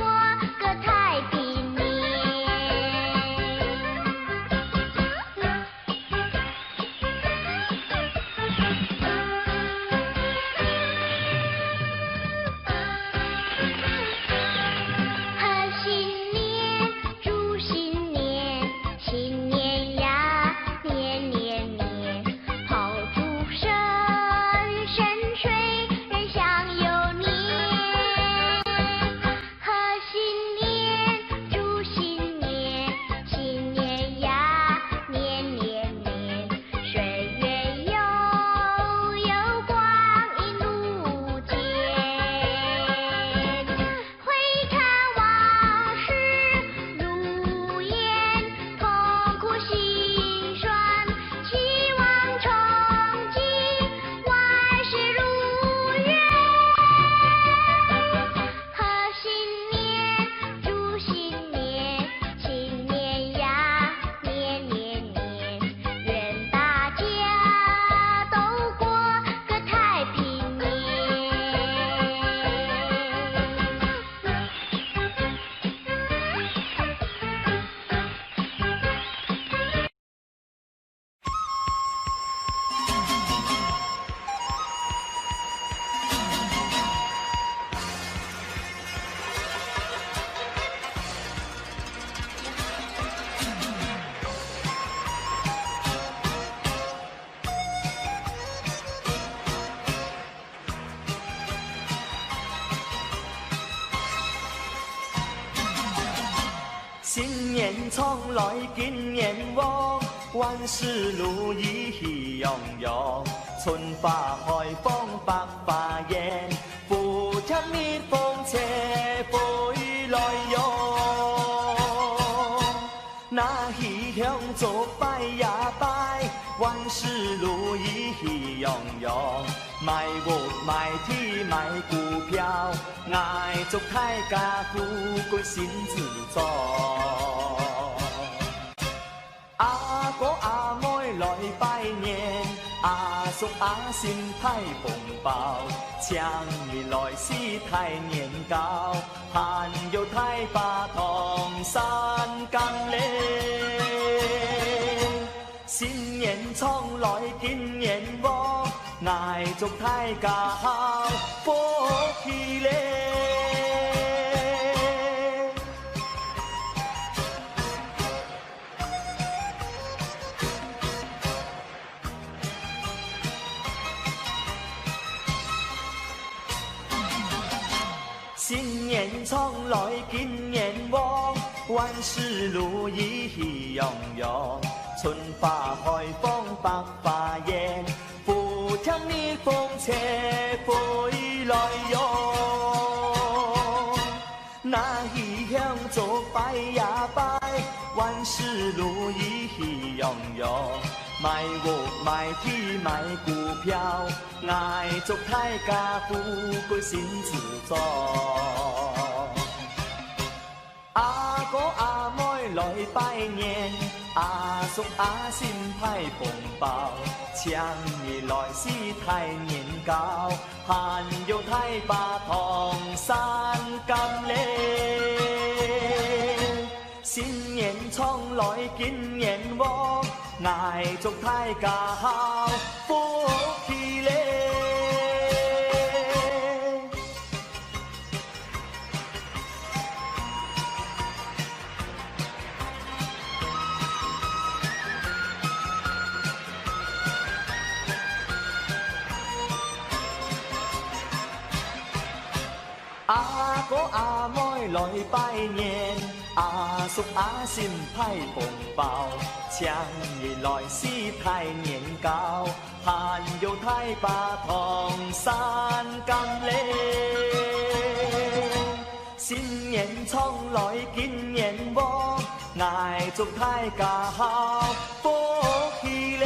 个太平年。贺新年，祝新年，新年呀年年年，炮竹声声吹，人享有年。贺新年，祝新年，新年呀年年年，岁月悠悠，光阴如箭。回看往事如烟，痛苦心酸，希望憧憬万事如愿。贺新年，祝新年，新年呀年年年，愿大家都过个太平年。新年从来今年旺，万事如意喜洋洋，春花开放百花艳，福添蜜蜂车飞来哟。那喜香做拜呀拜，万事如意喜洋洋，买屋买地买股票，爱祝大家富贵心自在。阿哥阿妹来拜年，阿叔阿婶派红包，强年来是太年糕，还有太把同山岗嘞。新年从来今年旺，爱祝大家好福气嘞。新年从来今年旺，万事如意喜洋洋，春花开放百花艳，福添蜜蜂车飞来哟。那喜香做拜呀拜，万事如意喜洋洋，买屋买地买股票，爱祝大家富贵心自在。阿哥阿妹来拜年，阿叔阿婶派红包，抢你来是太年糕，还有太把同山金嘞。新年冲来金年旺，挨祝大家好福气嘞。阿哥阿妹来拜年，阿叔阿婶派红包，抢你来是太年糕，还有太把同山金嘞。新年冲来金年旺，挨祝大家好福气嘞。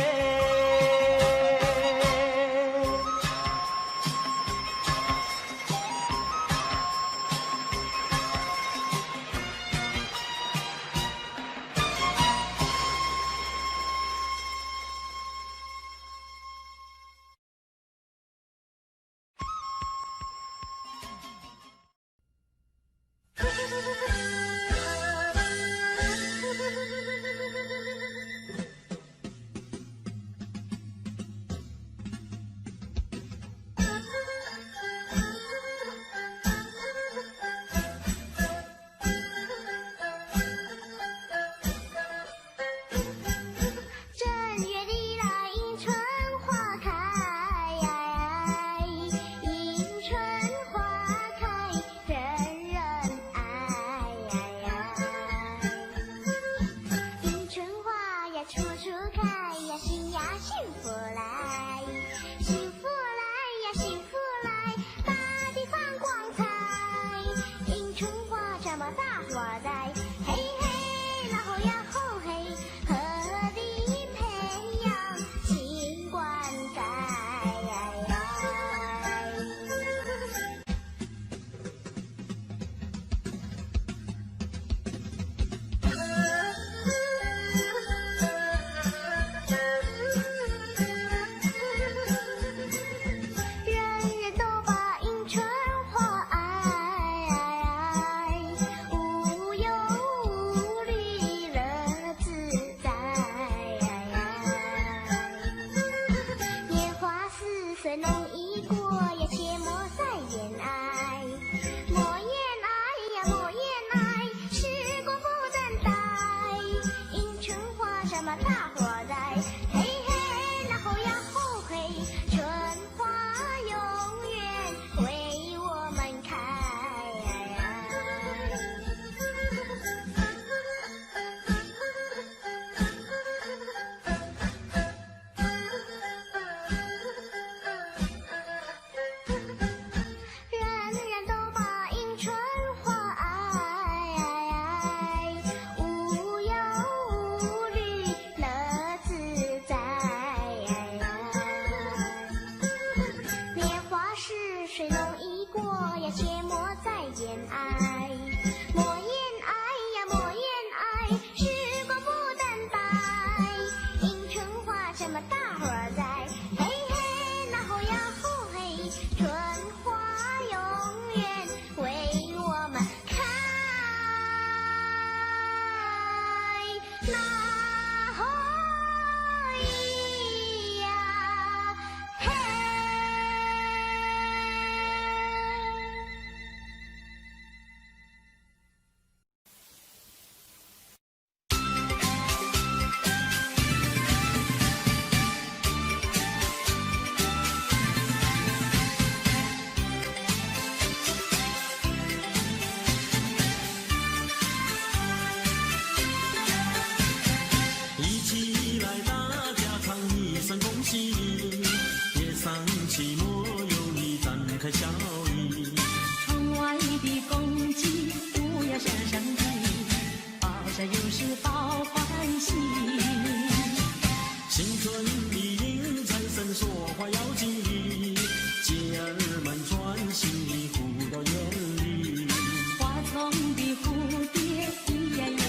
花丛的蝴蝶咿呀呀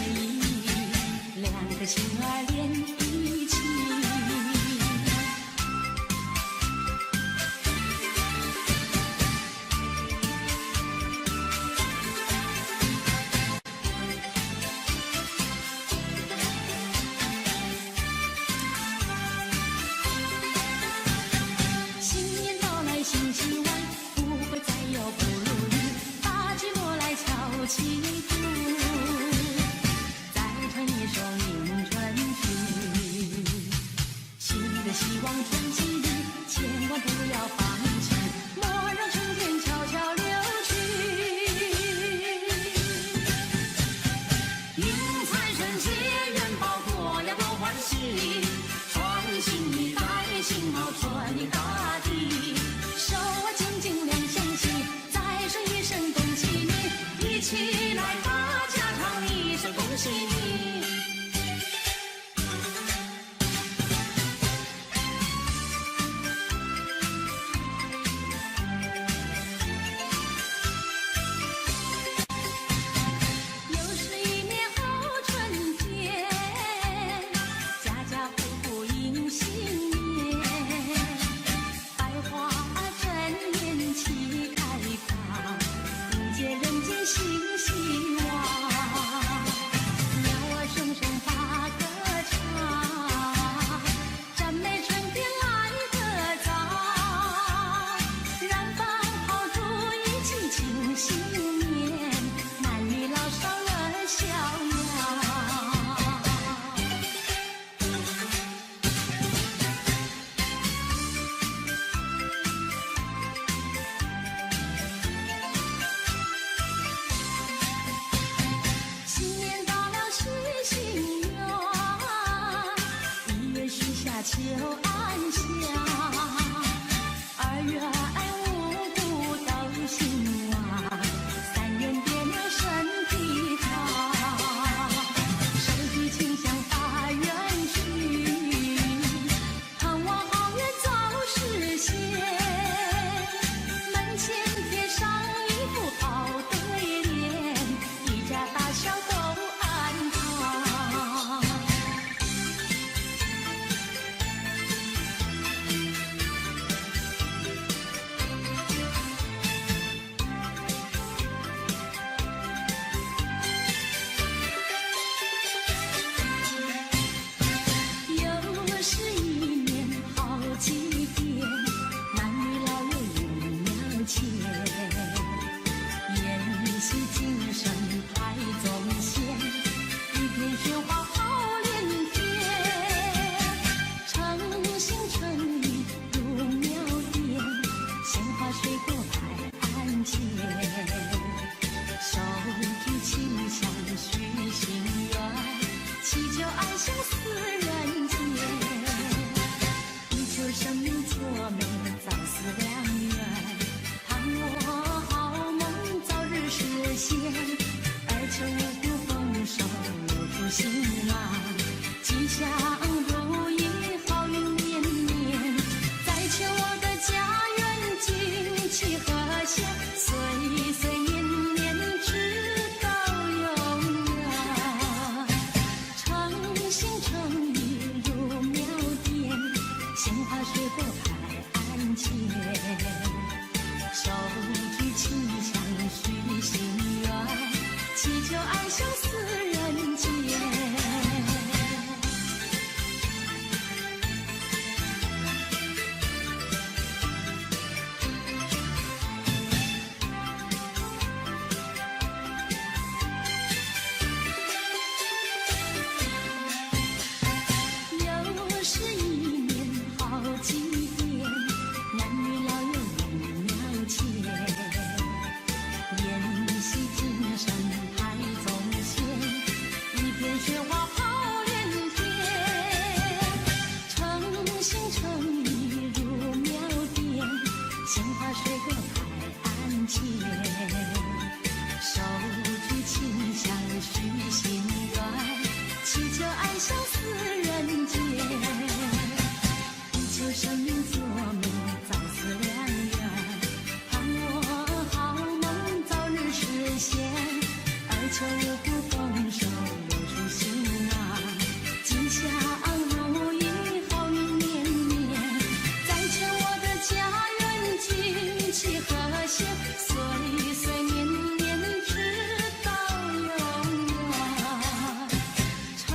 咿，心儿连一起。新年到来新希望，不会再有不如意，把寂寞来敲起鼓，再唱一首迎春曲。新的希望春季里，千万不要放弃，莫让春天悄悄流去。迎财神接元宝，过呀多欢喜，穿新衣戴新帽，春迎大地。手啊紧紧两相系，再说一声恭喜你，一起来大家唱一声恭喜你。又是一年好春天，家家户户迎新年，百花争艳齐开放，迎接人间新希望。鸟儿声声发歌唱，赞美春天来得早，燃放炮竹一起庆新年，男女老少乐逍遥。新年到了许心愿，1月许下求安详，2月5谷都兴旺，3月点亮身体好，手举清香发愿许，盼望好运早实现，门前贴上一副好对联，一家大小都安康。又是一年好祭典，男女老幼迎庙前，宴席精神排宗宪，一片喧哗好连天，诚心诚意入庙殿，鲜花水果摆案前，手举清香许心愿，祈求爱相思人间，以求生命作美早思良缘，盼我好梦早日实现，而求五谷丰收留住心郎，吉祥如意好运绵绵，再求我的家园景气和谐，岁岁年年直到永远。诚心诚意入庙殿，鲜花水果摆案前，手举清香许心愿，祈求爱相思人间。又是一年好祭典，男女老幼迎庙前，宴席精神排宗宪，一片喧哗好连天，诚心诚意入庙殿，鲜花水果摆案前，手举清香许心愿，祈求爱相思人间，以求生命作美早思良缘，盼我好梦早日实现，而求五谷丰收留住心郎，线，岁岁年年直到永远。诚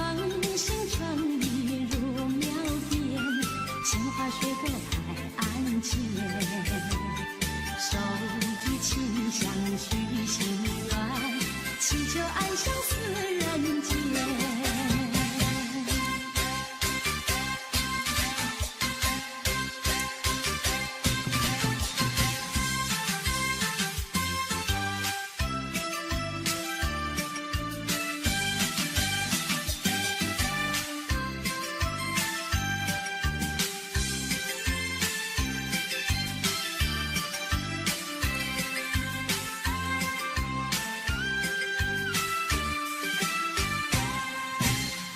心诚意如苗边，杏花水果拍岸前。手提琴响许心愿，祈求安享四人间。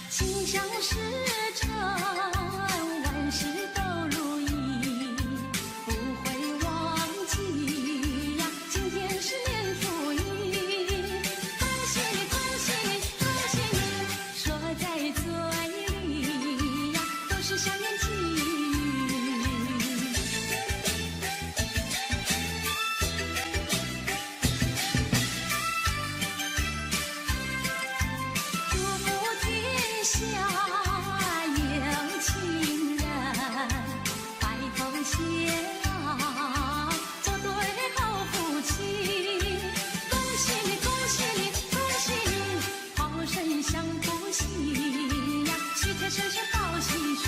心想事成，万事都如意，不会忘记呀。今天是年初一，恭喜你，恭喜你，恭喜你，说在嘴里呀，都是祥言吉语。祝福天下有情人，白头偕老，做对好夫妻。恭喜你，恭喜你，恭喜你，好生享不息呀，喜天神仙报喜讯。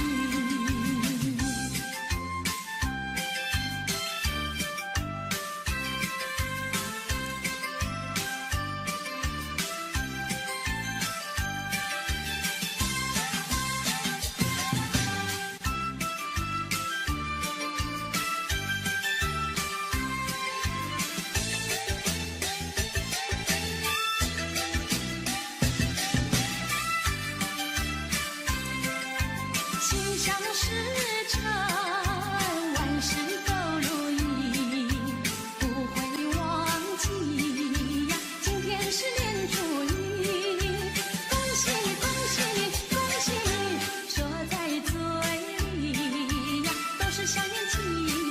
心想事成，万事都如意，不会忘记呀。今天是年初一，恭喜你，恭喜你，恭喜你，说在嘴里呀，都是祥言吉语。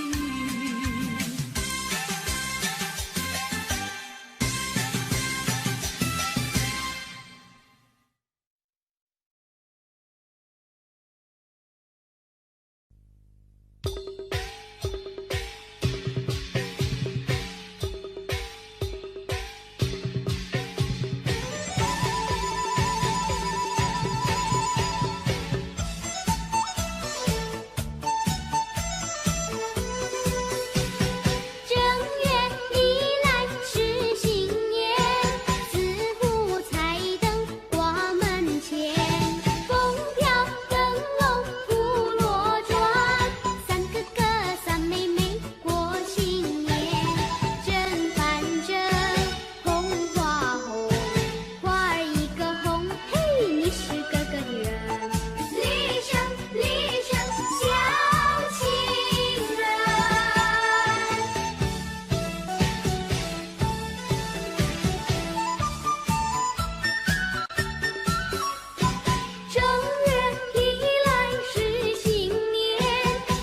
正月里来是新年，四户彩灯挂门前，风飘灯笼吐罗转，三哥哥三妹妹过新年，正反正红花红，花儿一个红，嘿，你是哥哥的人，李生李生小情人。正月里来是新年，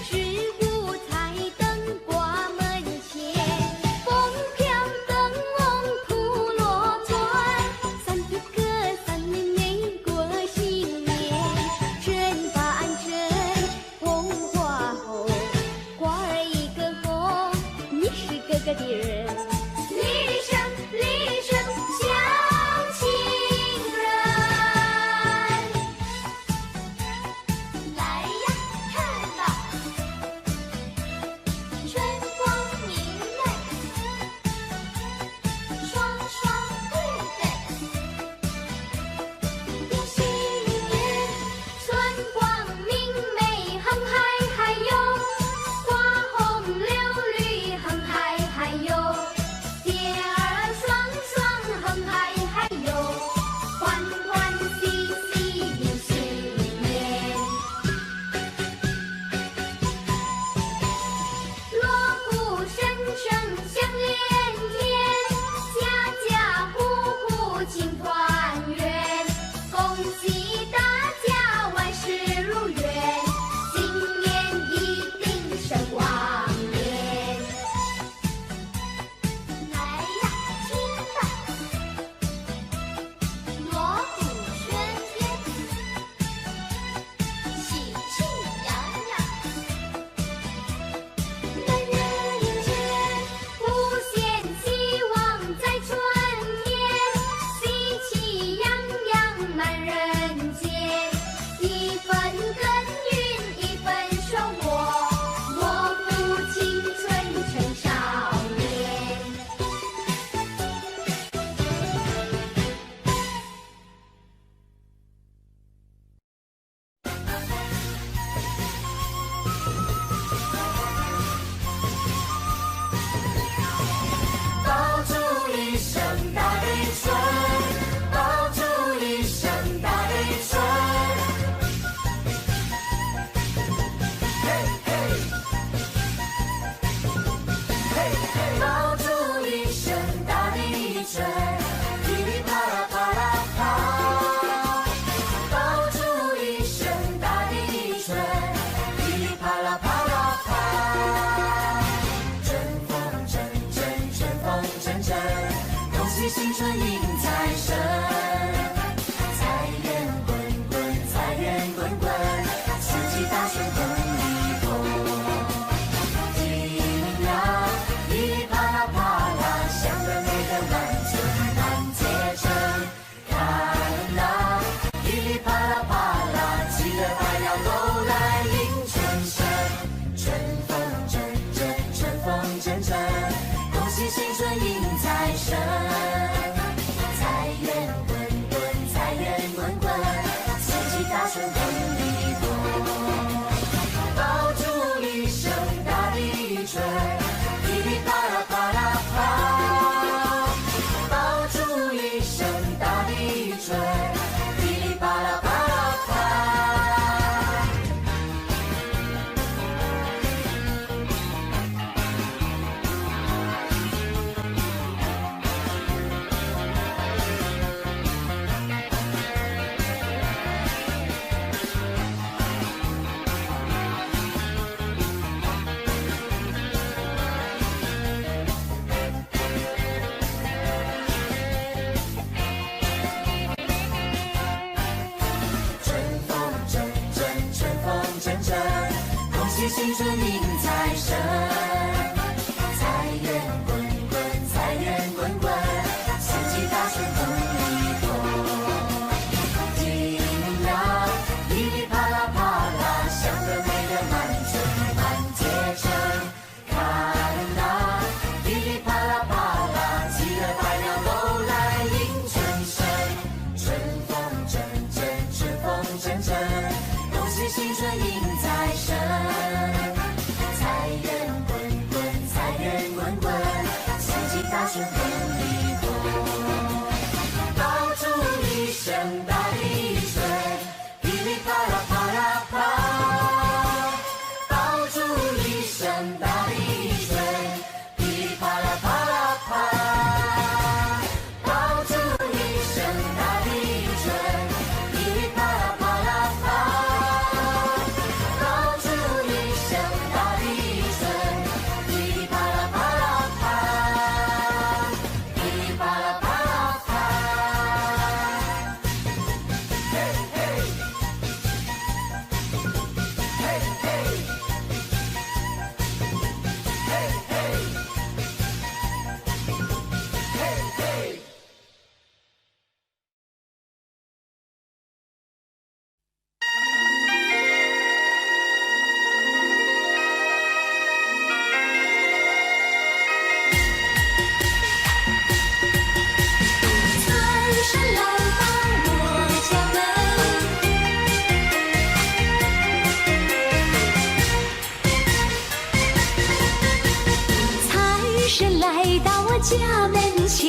十户彩灯挂门前，风飘灯笼吐罗转，三哥哥三妹妹过新年，正反正红花红，花儿一个红，你是哥哥的人，李生李生小情人。来呀，看吧，春光明媚，双双对对。恭喜年，春光明媚，哼嗨嗨哟，花红柳绿，哼嗨嗨哟。喜新春迎财神，财源滚滚，财源滚滚，四季大顺风里风。叮铃呀，噼里啪啦啪啦，响得每个满村满街城。看呐，噼里啪啦啪啦，鸡儿百鸟都来迎春神。春风阵阵，春风阵阵，恭喜新春迎财神。财源滚滚，财源滚滚，四季大顺风里风。爆竹一声大地吹，噼里啪啦啪啦啪。爆竹一声大地吹，噼里啪啦啪啦啪。春风阵阵，春风阵阵，恭喜新春迎财神。财源滚滚，财源滚滚，四季大顺风里风。叮铃呀，噼里啪啦啪啦，响得每个满村满街城。看呐，噼里啪啦啪啦，鸡儿百鸟都来迎春神。春风阵阵，春风阵阵，恭喜新春迎财神。财源滚滚，财源滚滚，四季大顺风里风。爆竹一声大地吹，噼里啪啦啪啦啪。爆竹一声大地吹，噼里啪啦啪啦啪。爆竹一声大地吹，噼里啪啦啪啦啪。爆竹一声大地吹，噼里啪啦啪啦啪。噼里啪啦啪啦啪。嘿嘿，嘿嘿，嘿嘿，嘿嘿。财神来到我家门，财神来到我家门前，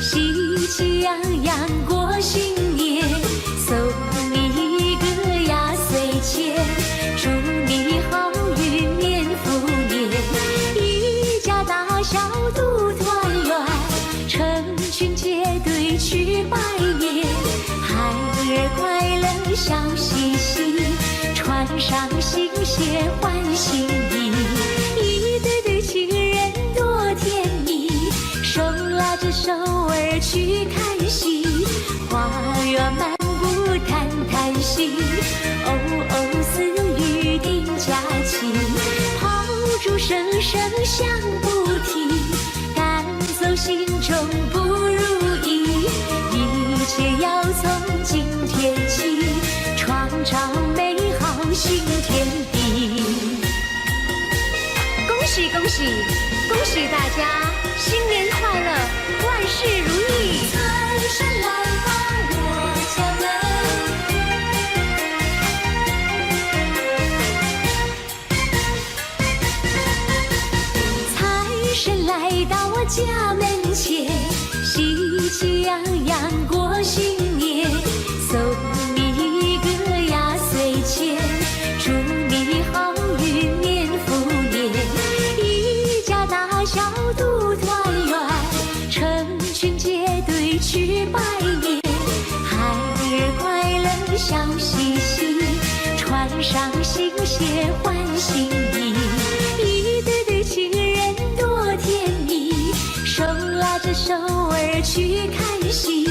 喜气洋洋过新年，送你一个压岁钱，祝你好运年复年，一家大小都团圆，成群结队去拜年，孩儿快乐笑嘻嘻，穿上新鞋换新衣，一对对情人多甜蜜，手拉着手儿去看戏，花园漫步谈谈心，哦哦私语定佳期，炮竹声声响不停，赶走心中不如意，一切要从今天起，创造美好新天地。恭喜恭喜恭喜大家，新年快乐，万事如意！财神来到我家门，财神来到我家门前，喜气洋洋过新年，送你一个压岁钱，祝你好运年复年，一家大小都团圆，成群结队去拜年，孩儿快乐笑嘻嘻，穿上新鞋换新衣，一对对情人多甜蜜，手拉着手儿去看戏，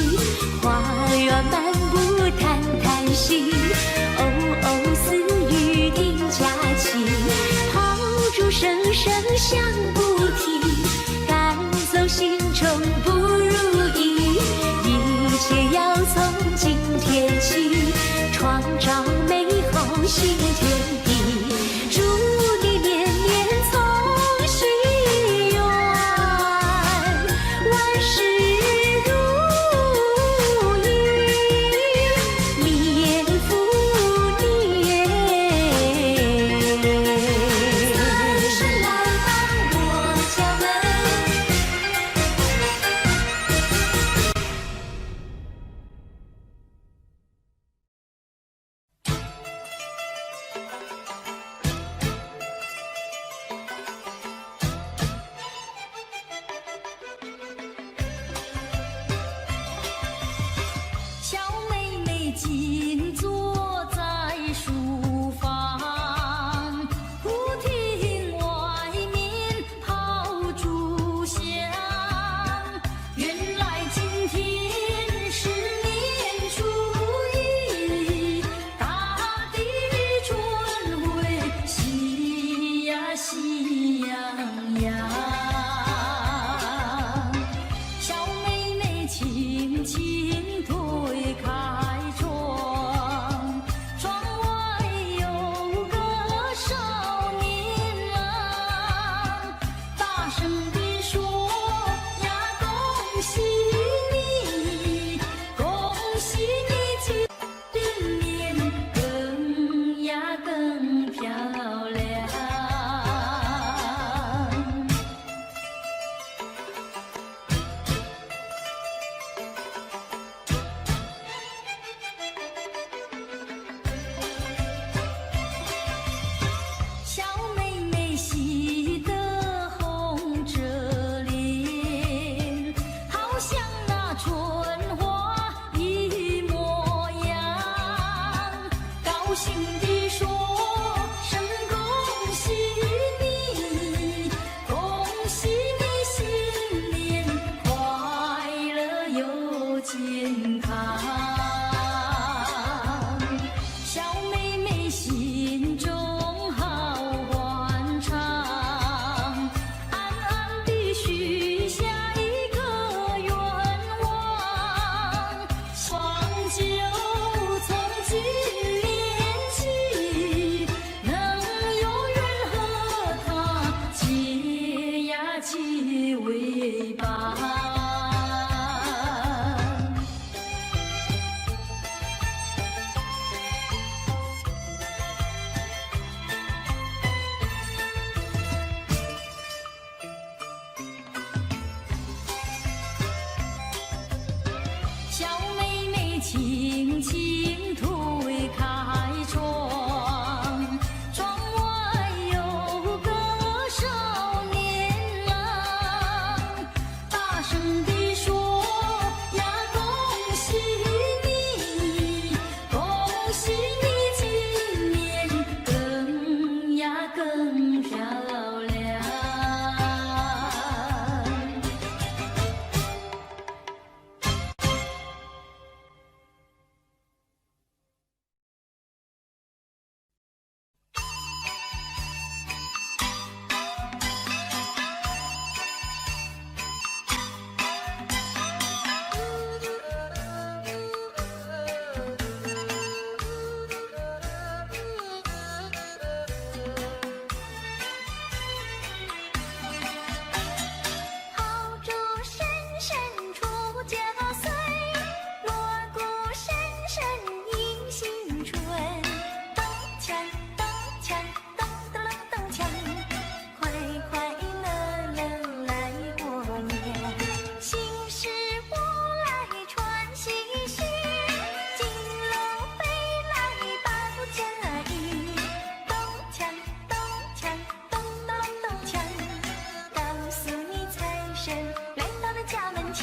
花园漫步谈谈心。哦哦，似雨定佳期，炮竹声声响不停。赶走心中不如意，一切要从今天起，创造美好新天地。祝你年年从心愿，万事如意，年复年。财神来到我家门。小妹妹静坐在书房，忽听外面炮竹响。原来今天是年初一，大地春回喜呀喜洋洋。小妹妹轻轻推开窗，窗外有个少年郎，大声地说呀，恭喜你，恭喜你，今年更呀更漂亮。小妹妹喜得红着脸，好像那春花一模样。高兴地说声恭喜你，恭喜你新年快乐又健康。小妹妹心中好欢畅，暗暗地许下一个愿望，希望就从今年起，能永远和他结呀结为伴。小妹妹轻轻推开窗，窗外有个少年郎，大声地说呀，恭喜你，恭喜你，今年更呀更漂亮。炮竹声声出佳岁，锣鼓声声迎新春。咚锵咚锵咚咚咚锵，快快乐乐来过年。新时不来传喜讯，金龙飞来报佳音。咚锵咚锵咚咚咚锵，告诉你财神来到了家门前，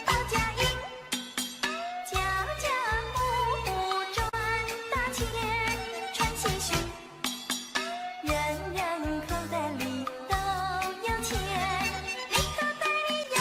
报佳音，家家户户赚大钱，传喜讯，人人口袋里都有钱，你口袋里有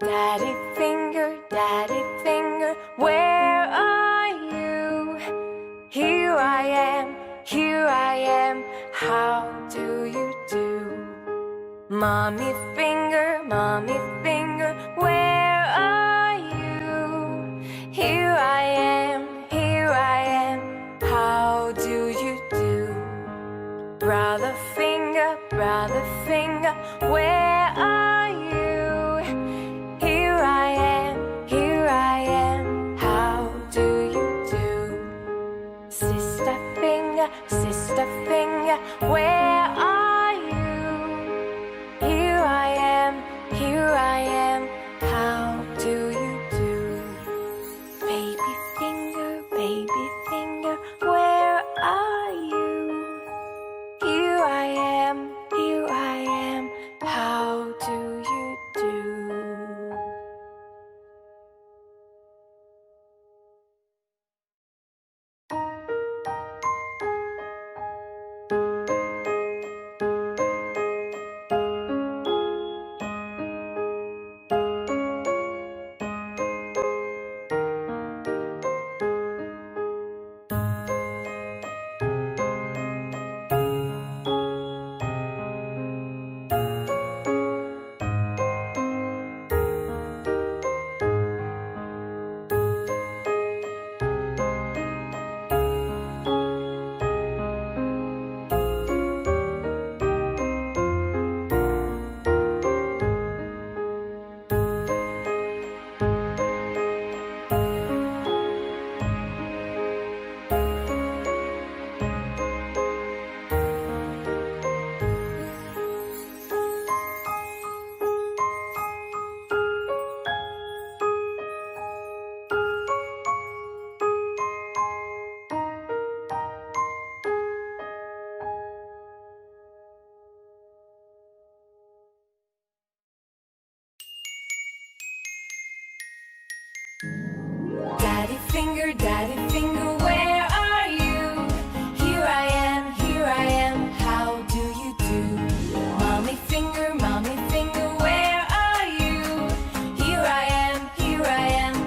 Daddy finger, where are you? Here I am, how do you do? Mommy finger, where are you? Here I am, how do you do? Brother finger, where are you? Here I am, how do you do? Sister finger, where are you? Here I am, how do you do? Baby finger, where are you? Here I am, how do you do? Daddy finger, where are you? Here I am, how do you do? Mommy finger, where are you? Here I am,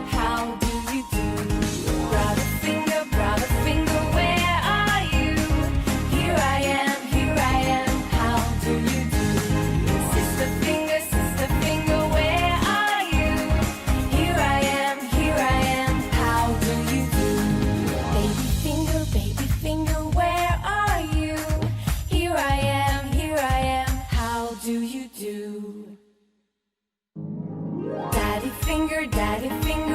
how do you do? Brother finger, where are you? Here I am, how do you do? Sister finger, where are you? Here I am, how do you do? Baby finger, where are you? Here I am, how do you do? Daddy finger,